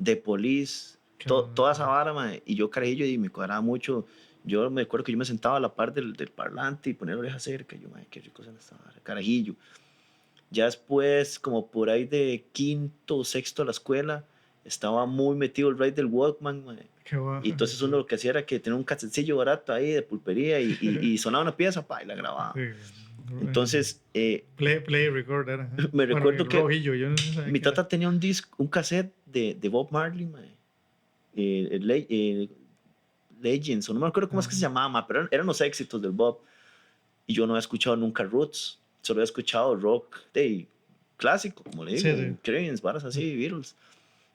The Police, qué bueno, toda esa pues. vara, mae, y yo carajillo y me cuadraba mucho. Yo me acuerdo que yo me sentaba a la par del parlante y ponía la oreja cerca. Y yo, mae, qué rico suena esta vara, carajillo. Ya después, como por ahí de quinto o sexto a la escuela, estaba muy metido el ride del Walkman, mae. Qué bueno, Y entonces uno sí, lo que hacía era que tenía un casetcillo barato ahí de pulpería y sonaba una pieza, pa, y la grababa. sí, Entonces, play record era, ajá. me Bueno, recuerdo el que rojillo, yo no sabía mi qué era. tata tenía un cassette de Bob Marley, mae. Legends, o no me acuerdo cómo es que se Ajá. llamaba, mae, pero eran los éxitos del Bob. Y yo no había escuchado nunca Roots, solo había escuchado rock de clásico, como le Sí, sí. digo, Creedence, varas así, Beatles.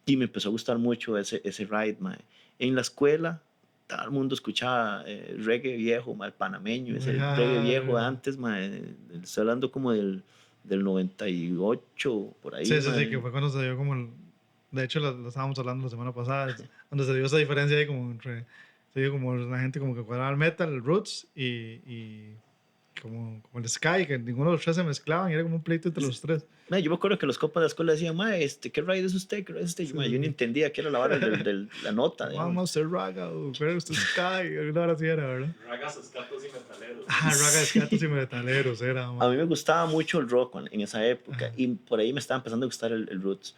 Y me empezó a gustar mucho ese ride, mae. En la escuela, todo el mundo escuchaba reggae viejo, mae, panameño, ese reggae viejo de Ah, antes, mae. Estoy hablando como del 98, por ahí, sí, sí, sí, mae. que fue cuando se dio como de hecho lo estábamos hablando la semana pasada, donde se dio esa diferencia ahí como se dio como la gente como que cuadraba el metal, el roots y como el Sky, que ninguno de los tres se mezclaban y era como un pleito entre los tres. Yo me acuerdo que los copas de la escuela decían, mae, ¿qué raid es usted? ¿Qué raid es usted? Yo, mae, yo ni entendía qué era la vara de la nota. Vamos Digamos. a hacer Raga, o ¿cuál era usted Sky? Alguna hora así era, ¿verdad? Ragas, escatos y metaleros. Raga, escatos y metaleros era, A man. mí me gustaba mucho el rock en esa época y por ahí me estaba empezando a gustar el roots.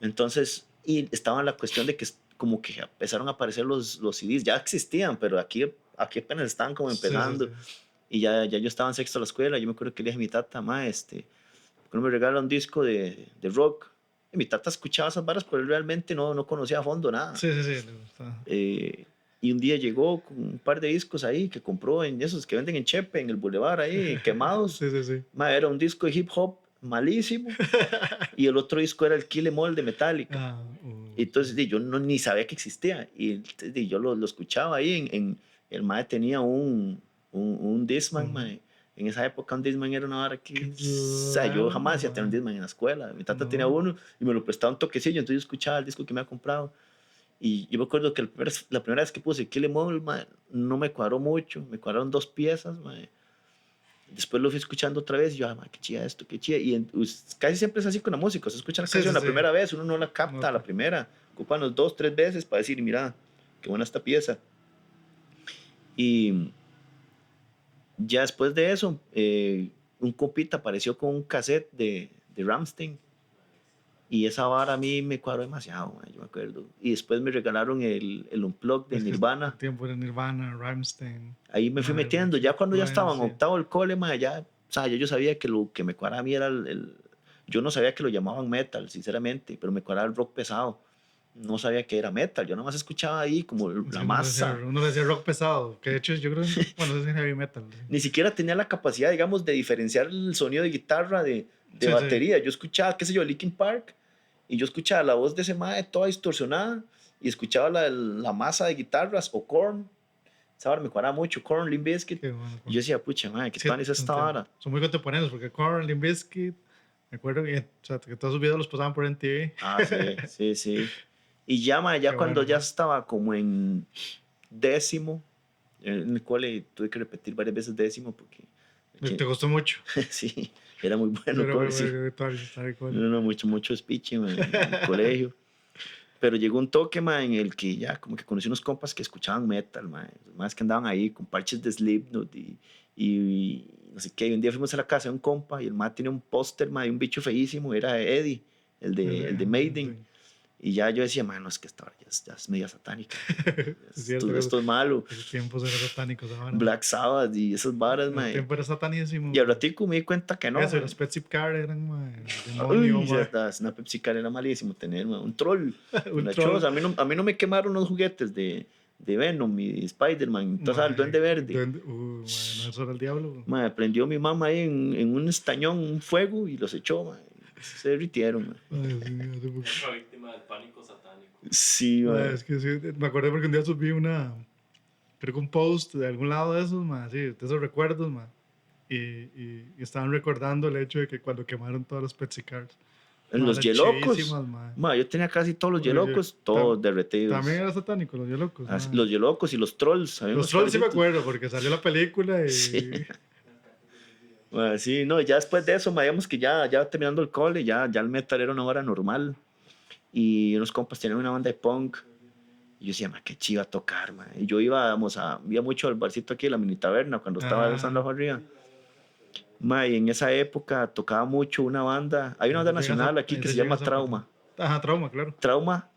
Entonces, y estaba la cuestión de que como que empezaron a aparecer los CDs, ya existían, pero aquí apenas estaban como empezando. Sí, sí, sí. Y ya yo estaba en sexto de la escuela. Yo me acuerdo que le dije a mi tata, ¿por qué no me regala un disco de rock? Y mi tata escuchaba esas varas, pero él realmente no conocía a fondo nada. Sí, le gustaba. Y un día llegó con un par de discos ahí que compró en esos que venden en Chepe, en el Boulevard ahí, quemados. Sí. Era un disco de hip hop malísimo. Y el otro disco era el Kill Em All de Metallica. Y entonces yo ni sabía que existía. Y yo lo escuchaba ahí. El mae tenía un Discman, mae. En esa época un Discman era una vara que... O sea, yo jamás iba a tener un Discman en la escuela. Mi tata tenía uno y me lo prestaba un toquecillo. Entonces yo escuchaba el disco que me había comprado. Y yo me acuerdo que la primera vez que puse Kill Em All, mae, no me cuadró mucho. Me cuadraron 2 piezas, mae. Después lo fui escuchando otra vez y yo, qué chida esto, qué chida. Y casi siempre es así con la música. Se escucha la canción la primera vez, uno no la capta a la primera. Ocupan los 2, 3 veces para decir, mira, qué buena esta pieza. Y ya después de eso, un compita apareció con un cassette de Rammstein. Y esa vara a mí me cuadró demasiado, yo me acuerdo. Y después me regalaron el Unplugged de Nirvana. El tiempo de Nirvana, Rammstein. Ahí me fui metiendo. Ya cuando ya estaba en octavo el cole, ya, o sea, ya yo sabía que lo que me cuadraba a mí era yo no sabía que lo llamaban metal, sinceramente, pero me cuadraba el rock pesado. No sabía que era metal. Yo nomás escuchaba ahí como la masa. Uno le decía rock pesado, que de hecho yo creo que, bueno, es heavy metal. Sí. Ni siquiera tenía la capacidad, digamos, de diferenciar el sonido de guitarra de batería. Yo escuchaba, qué sé yo, Linkin Park, y yo escuchaba la voz de ese mae toda distorsionada, y escuchaba la masa de guitarras, o Korn. Esa vara me cuadraba mucho, Korn, Limp Bizkit. Bueno, y yo decía, pucha, mae, ¿qué tal es esta vara? Son muy contemporáneos, porque Korn, Limp Bizkit, me acuerdo que todos sus videos los pasaban por MTV. Sí. Y ya, mae, cuando ya estaba como en décimo, en el cual tuve que repetir varias veces décimo, porque... ¿Te gustó mucho? Sí, era muy bueno. Mucho speech en el colegio. Pero llegó un toque, en el que ya como que conocí unos compas que escuchaban metal, más que andaban ahí con parches de Slipknot y no sé qué. Y un día fuimos a la casa de un compa y el tenía un póster, de un bicho feísimo, era Eddie, el de Maiden. Y ya yo decía, no, es que esta hora ya es media satánica. Esto es malo. Los tiempos eran satánicos ahora. Black Sabbath y esas varas, El tiempo era satanísimo. Y al ratico me di cuenta que no. Eso, los Pepsi Car eran, demonio, una Pepsi Car era malísimo tener, un troll. Un troll. A mí no me quemaron los juguetes de Venom y Spider-Man. Entonces, el Duende Verde. Eso era el diablo. Prendió mi mamá ahí en un estañón, un fuego, y los echó, se derritieron. Una víctima del pánico satánico. Sí, es que sí, me acordé porque un día subí creo que un post de algún lado de esos, sí, de esos recuerdos, y estaban recordando el hecho de que cuando quemaron todos los Pepsi Cars. Los Yelocos. Yo tenía casi todos los Yelocos, todos derretidos. También era satánico, los Yelocos. Los Yelocos y los Trolls. Los Trolls sí me acuerdo, porque salió la película y... Sí, no, ya después de eso, digamos que ya terminando el cole, ya el metal era una hora normal. Y unos compas tenían una banda de punk. Y yo decía, qué chiva tocar, Y yo iba mucho al barcito aquí, la Mini Taberna, cuando estaba pasando abajo arriba. Y en esa época tocaba mucho una banda. Hay una banda nacional aquí que se llama Trauma. Ajá, Trauma, claro. Trauma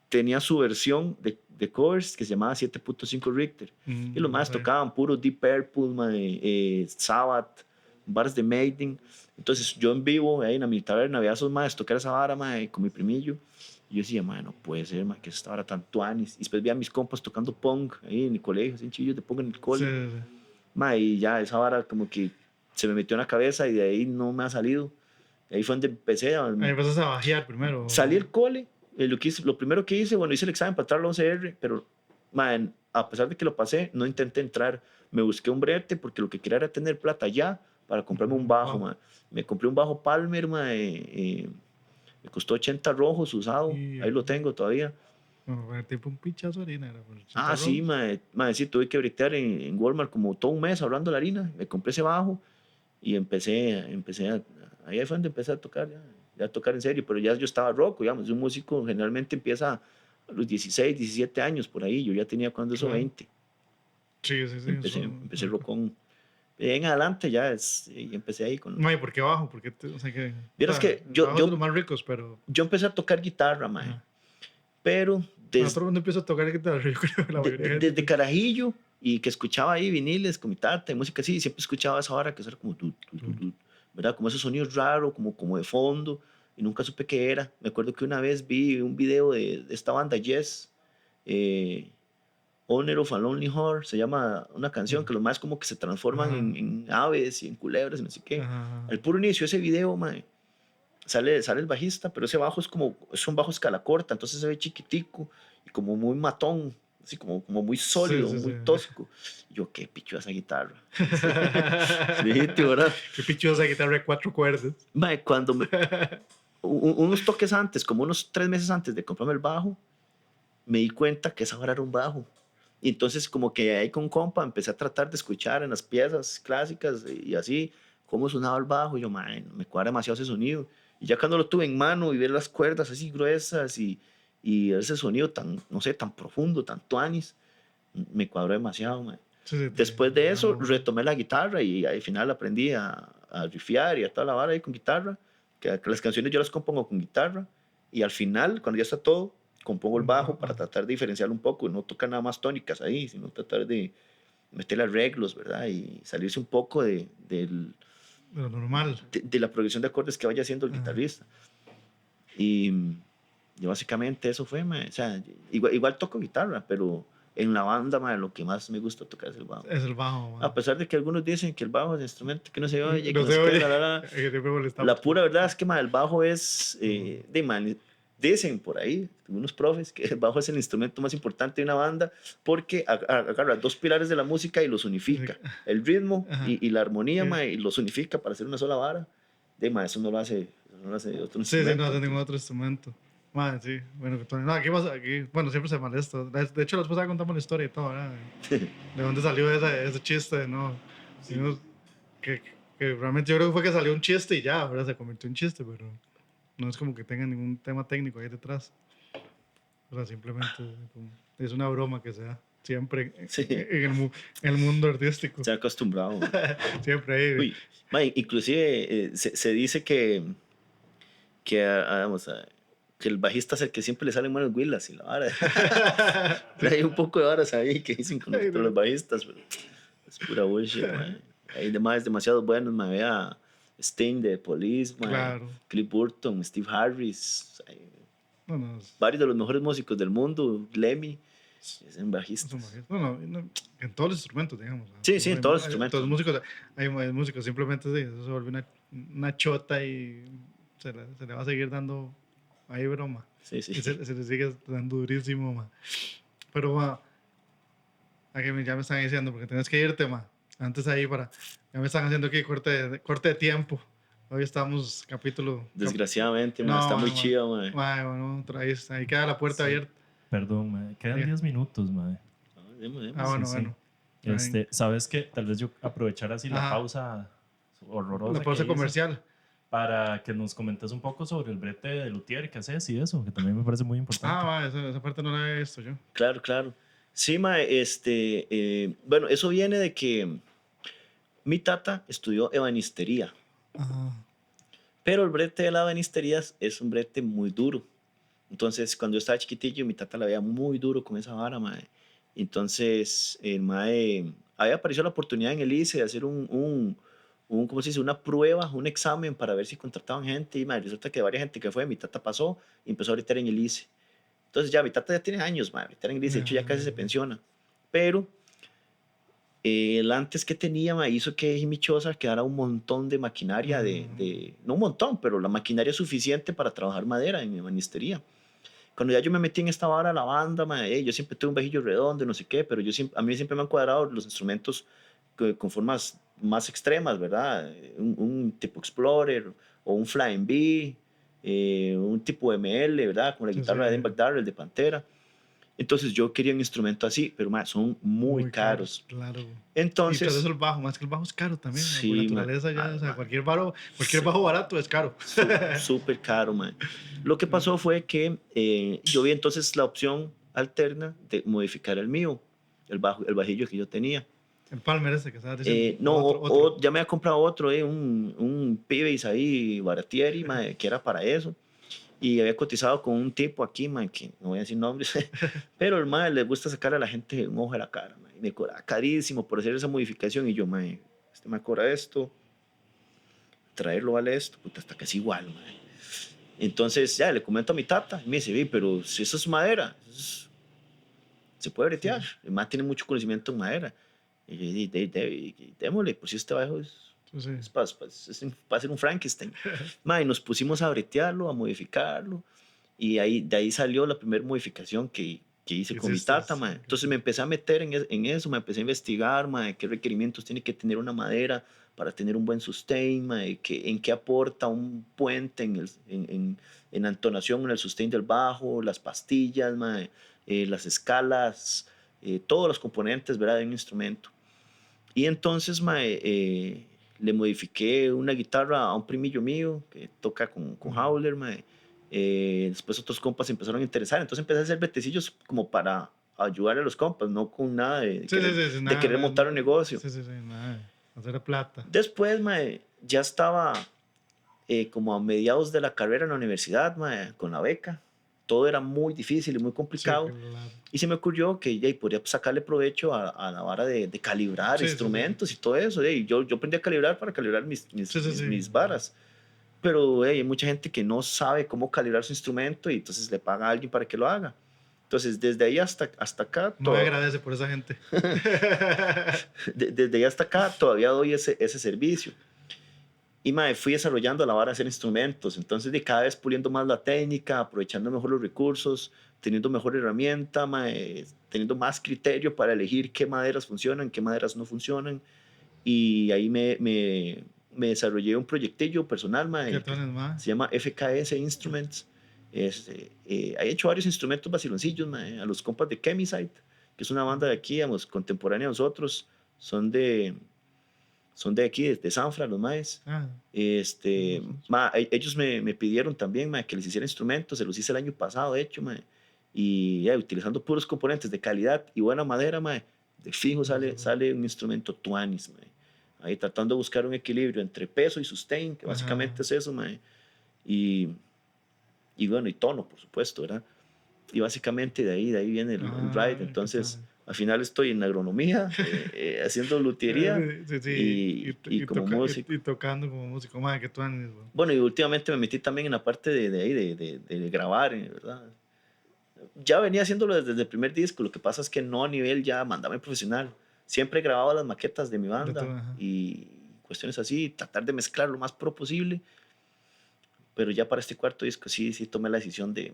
tenía su versión de covers que se llamaba 7.5 Richter. Y los más tocaban puro Deep Purple, Sabbath, bares de Maiden. Entonces yo en vivo, ahí en la Mini Taberna, veía a esos más tocar esa vara con mi primillo. Y yo decía, no puede ser, que esta vara tan tuanis. Y después veía a mis compas tocando punk ahí en el colegio, así chillos de punk en el cole. Sí. Y ya esa vara como que se me metió en la cabeza y de ahí no me ha salido. Ahí fue donde empecé. Ahí empezaste a bajear primero. Salí del cole. Lo primero que hice, hice el examen para entrar a la OCR, pero a pesar de que lo pasé, no intenté entrar. Me busqué un brete porque lo que quería era tener plata ya para comprarme un bajo. Me compré un bajo Palmer, me costó 80 rojos usado. Ahí lo tengo todavía. Bueno, tipo un pinchazo de harina. Era por Ah, 80 sí, rolls. mae, sí, tuve que bretear en Walmart como todo un mes hablando de la harina. Me compré ese bajo y ahí fue donde empecé a tocar, ya a tocar en serio, pero ya yo estaba roco, digamos, un músico generalmente empieza a los 16, 17 años, por ahí, yo ya tenía cuando eso Claro. 20, Sí, sí, sí. empecé rocón. De ahí en adelante y empecé ahí con... No, ¿y por qué bajo? Porque, o sea, que, o Vieras sea, que el bajo es de los más ricos, pero yo empecé a tocar guitarra, mae, ajá. pero Bueno, todo el mundo empieza a tocar guitarra, yo creo que la mayoría de desde gente. carajillo y que escuchaba ahí viniles con mi tata y música así, siempre escuchaba esa hora que era como ¿verdad? Como esos sonidos raros, como de fondo, y nunca supe qué era. Me acuerdo que una vez vi un video de esta banda Yes, eh, Owner of a Lonely Heart, se llama una canción que los más como que se transforman Ajá. en aves y en culebras y no sé qué. Ajá. Al puro inicio de ese video, mae, sale el bajista, pero ese bajo es un bajo escala corta, entonces se ve chiquitico y como muy matón, así como muy Sí, sólido, sí, sí. muy tosco. Y yo, qué picho esa guitarra. Sí, tío, ¿verdad? Qué pichuda guitarra de 4 cuerdas. Mae, unos toques antes, como unos 3 meses antes de comprarme el bajo, me di cuenta que esa hora era un bajo. Y entonces como que ahí con compa empecé a tratar de escuchar en las piezas clásicas y así cómo sonaba el bajo. Y yo, man, me cuadra demasiado ese sonido. Y ya cuando lo tuve en mano y ver las cuerdas así gruesas y ese sonido tan, no sé, tan profundo, tan tuanis, me cuadró demasiado, man. Sí, sí, Después de eso bajo. retomé la guitarra y al final aprendí a riffear y a toda la vara ahí con guitarra, que las canciones yo las compongo con guitarra y al final, cuando ya está todo, compongo el bajo para tratar de diferenciarlo un poco, no tocar nada más tónicas ahí, sino tratar de meterle arreglos, ¿verdad? Y salirse un poco De lo normal. de la progresión de acordes que vaya haciendo el Ajá. guitarrista. Y, y básicamente eso fue, mae. O sea, igual toco guitarra, pero en la banda, mae, lo que más me gusta tocar es el bajo. Es el bajo, A man. pesar de que algunos dicen que el bajo es el instrumento que no se oye, que No no se sé qué, oye. Que siempre la molestamos. pura verdad es que el bajo es, dicen por ahí, unos profes, que el bajo es el instrumento más importante de una banda porque agarra dos pilares de la música y los unifica. El ritmo Ajá. y la armonía, Sí. y los unifica para hacer una sola vara. Eso no lo hace otro Sí, sí, no instrumento. hace ningún otro instrumento. Man, sí. Bueno, no, aquí, bueno, siempre se molesta. De hecho, la esposa contamos la historia y todo, ¿verdad? De dónde salió ese chiste, ¿no? Sí. Digamos, que, que realmente yo creo que fue que salió un chiste y ya, ¿verdad? Se convirtió en chiste, pero no es como que tenga ningún tema técnico ahí detrás. O sea, simplemente es una broma que se da siempre Sí, en el mundo artístico. se ha acostumbrado. Siempre ahí. Uy, inclusive se dice vamos que el bajista es el que siempre le salen buenos huilas y la vara. Hay un poco de varas ahí que dicen con los bajistas, pero es pura bullshit, man. Hay demasiado buenos, man. Vea Sting de Police, man. Claro. Cliff Burton, Steve Harris, No, no, varios de los mejores músicos del mundo, Lemmy, son bajistas. en todos los instrumentos, digamos. Sí, sí, en todos los instrumentos. Todos los músicos, hay músicos, simplemente sí, eso se vuelve una chota y se le va a seguir dando ahí broma. Sí, sí. Y se le sigue dando durísimo, ma. Pero, ma, aquí ya me están diciendo, porque tienes que irte, ma. Antes ahí ya me están haciendo aquí corte de tiempo. Hoy estamos Desgraciadamente, man, No, está muy ma. chido, man. Bueno, otra vez, ahí queda la puerta abierta. Perdón, mae. Quedan Diga. 10 minutos, mae. Demos. Bueno, Sí, bueno. ¿Sabes qué? Tal vez yo aprovechar así la Ajá. pausa horrorosa La pausa que hice comercial. para que nos comentes un poco sobre el brete de Luthier que haces y eso, que también me parece muy importante. Va, esa parte no la había visto yo. Claro. Sí, ma, bueno, eso viene de que mi tata estudió ebanistería, Ajá. pero el brete de la ebanistería es un brete muy duro. Entonces, cuando yo estaba chiquitillo, mi tata la veía muy duro con esa vara, mae. Entonces, el mae, había aparecido la oportunidad en el ICE de hacer ¿cómo se dice? Una prueba, un examen para ver si contrataban gente. Y mae, resulta que varias gente que fue, mi tata pasó y empezó a ahorita en el ICE. Entonces, ya, mi tata ya tiene años, mae, ahorita en el ICE, de hecho, ya casi se pensiona. Pero el antes que tenía, mae, hizo que Jimmy Choza quedara un montón de maquinaria, no un montón, pero la maquinaria suficiente para trabajar madera en ebanistería. Cuando ya yo me metí en esta vara, la banda, yo siempre tuve un bajillo redondo, no sé qué, pero a mí siempre me han cuadrado los instrumentos con formas más extremas, ¿verdad? Un tipo Explorer o un Flying B, un tipo ML, ¿verdad? Como la guitarra de Dimebag Darrell de Pantera. Entonces yo quería un instrumento así, pero mae, son muy caros. Claro. Y Entonces, tras eso el bajo, más que el bajo es caro también. ¿no? sí, Por mae. naturaleza ya, o sea, mae, cualquier sí, bajo barato es caro. súper caro, mae. Lo que pasó fue que yo vi entonces la opción alterna de modificar el mío, el bajillo que yo tenía. El Palmer ese que estabas diciendo. No, Otro. ya me había comprado otro, un Pibes ahí, baratieri, mae, que era para eso. Y había cotizado con un tipo aquí, mae, que no voy a decir nombres, pero el mae le gusta sacar a la gente un ojo de la cara, mae. Y me cobra carísimo por hacer esa modificación. Y yo, mae, este me cobra esto, traerlo vale esto, puta, hasta que es igual, mae. Entonces, ya le comento a mi tata, y me dice, pero si eso es madera, se puede bretear. El mae tiene mucho conocimiento en madera. Y yo, démosle, pues si este bajo Sí. es para ser un Frankenstein. Mae, nos pusimos a bretearlo, a modificarlo. Y de ahí salió la primera modificación que hice con mi tata, mae. Entonces me empecé a meter en eso, me empecé a investigar, mae, qué requerimientos tiene que tener una madera para tener un buen sustain, mae, en qué aporta un puente en la entonación, en el sustain del bajo, las pastillas, mae, las escalas, todos los componentes, ¿verdad?, de un instrumento. Y entonces, mae, le modifiqué una guitarra a un primillo mío que toca con Howler, mae. Después otros compas se empezaron a interesar, entonces empecé a hacer betecillos como para ayudar a los compas, no con nada de querer montar un negocio. Sí, nada, hacer plata. Después, mae, ya estaba como a mediados de la carrera en la universidad, mae, con la beca. Todo era muy difícil y muy complicado. Sí, claro. Y se me ocurrió que ya podría sacarle provecho a la vara de calibrar instrumentos y todo eso. Yo aprendí a calibrar para calibrar mis varas. Pero hay mucha gente que no sabe cómo calibrar su instrumento y entonces le paga a alguien para que lo haga. Entonces, desde ahí hasta acá... No me agradece por esa gente. Desde ahí hasta acá todavía doy ese servicio. Y mae, fui desarrollando la vara de hacer instrumentos. Entonces, de cada vez puliendo más la técnica, aprovechando mejor los recursos, teniendo mejor herramienta, mae, teniendo más criterio para elegir qué maderas funcionan, qué maderas no funcionan. Y ahí me desarrollé un proyectillo personal, mae, ¿Qué tones, mae? se llama FKS Instruments. He hecho varios instrumentos vaciloncillos, mae, a los compas de Chemisite, que es una banda de aquí, digamos, contemporánea a nosotros. Son de aquí, de Sanfra, los maes. Ellos me pidieron también, mae, que les hiciera instrumentos. Se los hice el año pasado, de hecho, mae. Y utilizando puros componentes de calidad y buena madera, mae, de fijo sale un instrumento tuanis, mae. Ahí tratando de buscar un equilibrio entre peso y sustain, que básicamente es eso, mae. Y bueno, y tono, por supuesto, ¿verdad? Y básicamente de ahí viene el ride. Entonces, al final estoy en agronomía, haciendo luthiería y como músico. Y tocando como músico, madre, que tú andes. Bueno, y últimamente me metí también en la parte de ahí, de grabar, ¿verdad? Ya venía haciéndolo desde el primer disco, lo que pasa es que no a nivel ya mandame profesional. Siempre grababa las maquetas de mi banda y cuestiones así, tratar de mezclar lo más pro posible. Pero ya para este cuarto disco sí tomé la decisión de,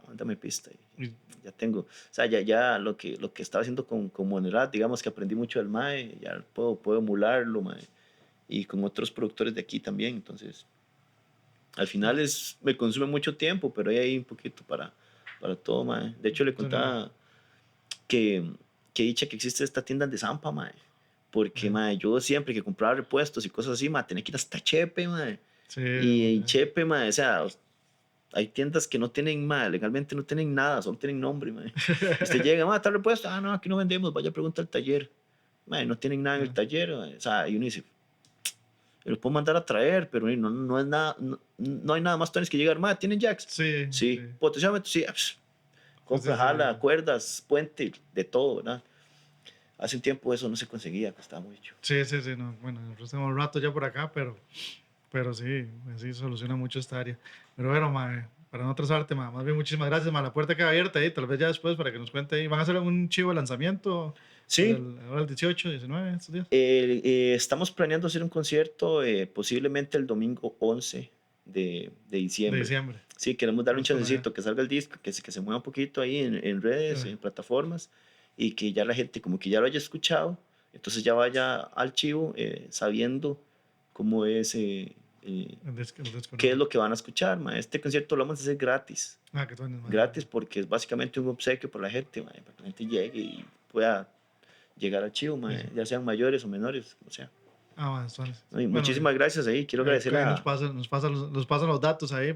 mándame pista. Ya tengo, o sea, ya lo que estaba haciendo con Monerat, digamos que aprendí mucho del mae, ya puedo emularlo, mae, y con otros productores de aquí también. Entonces, al final me consume mucho tiempo, pero hay un poquito para todo, mae. De hecho, le contaba que dicha que existe esta tienda de Zampa, mae, porque, mae, yo siempre que compraba repuestos y cosas así, mae, tenía que ir hasta Chepe, mae. Sí, y en Chepe, mae, o sea, hay tiendas que no tienen, mae, legalmente no tienen nada, solo tienen nombre, mae. Usted llega, mae, tal repuesto, no, aquí no vendemos, vaya a preguntar al taller. Mae, no tienen nada en el taller, mae. O sea, y uno dice, lo puedo mandar a traer, pero no es nada, no hay nada más tones que llegar, mae, ¿tienen jacks? Sí. Potencialmente, sí. Compra, jala, cuerdas, puente, de todo, ¿verdad? Hace un tiempo eso no se conseguía, costaba mucho. Sí, no, bueno, nosotros tenemos un rato ya por acá, pero sí soluciona mucho esta área. Pero bueno, mae, para no atrasarte, mae, más bien muchísimas gracias, mae, la puerta queda abierta ahí, tal vez ya después para que nos cuente ahí. ¿Van a hacer un chivo de lanzamiento? Sí. Ahora el 18, 19, estos días. Estamos planeando hacer un concierto posiblemente el domingo 11 de diciembre. Sí, queremos darle un chancecito, que salga el disco, que se mueva un poquito ahí en redes, en plataformas, y que ya la gente como que ya lo haya escuchado, entonces ya vaya al chivo sabiendo cómo es qué es lo que van a escuchar, ma. Este concierto lo vamos a hacer gratis. Ah, que tú eres, ma. Gratis porque es básicamente un obsequio para la gente, ma, para que la gente llegue y pueda llegar al chivo, ma, Sí. ya sean mayores o menores, o sea. Ah, bueno, entonces, No, y bueno, muchísimas gracias ahí. Quiero agradecer ahí a... nos pasan los datos ahí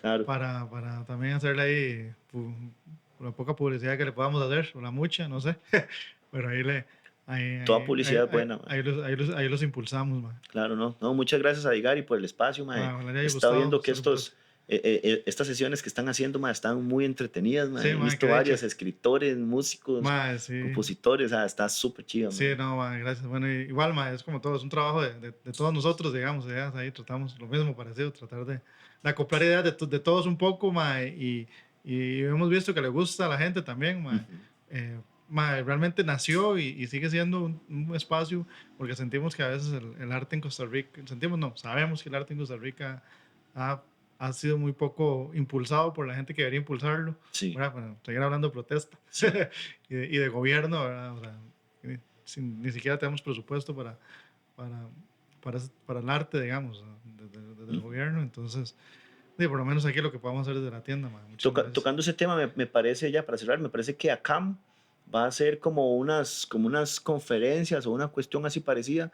Claro, para también hacerle ahí la poca publicidad que le podamos hacer, o la mucha, no sé. Pero toda publicidad es buena, ma. ahí los impulsamos, man. Claro, no. No, muchas gracias a Igari por el espacio, ma. Ojalá le haya He estado gustado, viendo que ser un estas sesiones que están haciendo, ma, están muy entretenidas, ma. Sí, He ma, visto que de varios hecho- escritores, músicos, Ma, sí. compositores, está súper chido, ma. Sí, no, ma, gracias. Bueno, igual, ma, es como todo, es un trabajo de todos nosotros, digamos, ideas, ahí tratamos lo mismo, parecido, tratar de acoplar ideas de todos un poco, ma, y hemos visto que le gusta a la gente también, ma. Ma, realmente nació y sigue siendo un espacio, porque sentimos que a veces el arte en Costa Rica, sabemos que el arte en Costa Rica ha sido muy poco impulsado por la gente que debería impulsarlo, Sí. ¿verdad? Bueno, seguir hablando de protesta y de gobierno, ¿verdad? O sea, ni siquiera tenemos presupuesto para el arte, digamos, desde el gobierno. Entonces, por lo menos aquí lo que podamos hacer desde la tienda, man. Muchas gracias. Tocando ese tema, me parece, ya para cerrar, me parece que ACAM va a hacer como unas conferencias o una cuestión así parecida,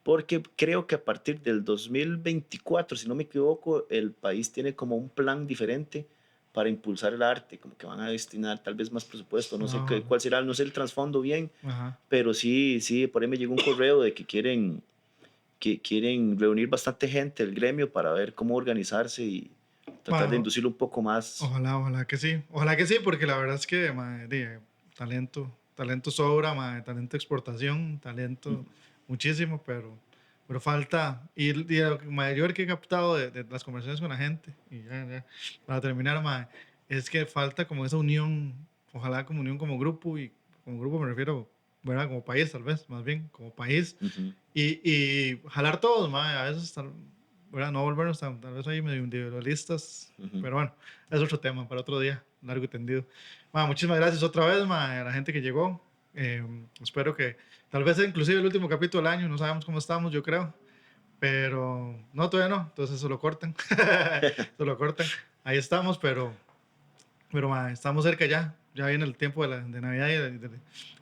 porque creo que a partir del 2024, si no me equivoco, el país tiene como un plan diferente para impulsar el arte, como que van a destinar tal vez más presupuesto, no sé Ajá. cuál será, no sé el trasfondo bien, Ajá. pero sí, por ahí me llegó un correo de que quieren reunir bastante gente del gremio para ver cómo organizarse y tratar de Bueno, inducirlo un poco más. Ojalá que sí. Ojalá que sí, porque la verdad es que talento sobra, talento exportación, talento muchísimo, pero falta. Y lo mayor que he captado de las conversaciones con la gente, y ya, para terminar, es que falta como esa unión, ojalá como unión como grupo, y como grupo me refiero, ¿verdad? Como país, tal vez, más bien, como país. Ujú. Y jalar todos, a veces ¿verdad? No volvernos tal vez ahí medio individualistas, pero bueno, es otro tema para otro día, largo y tendido. Muchísimas gracias otra vez, a la gente que llegó. Espero que tal vez sea inclusive el último capítulo del año, no sabemos cómo estamos, yo creo, pero no, todavía no, entonces se lo cortan, se lo cortan. Ahí estamos, pero estamos cerca ya viene el tiempo de Navidad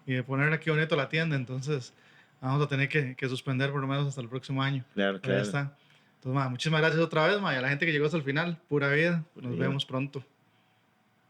y de poner aquí bonito la tienda, entonces vamos a tener que suspender por lo menos hasta el próximo año. Claro, Pero ya claro. está. Entonces, muchísimas gracias otra vez, y a la gente que llegó hasta el final, pura vida. Pura Nos vida. vemos pronto.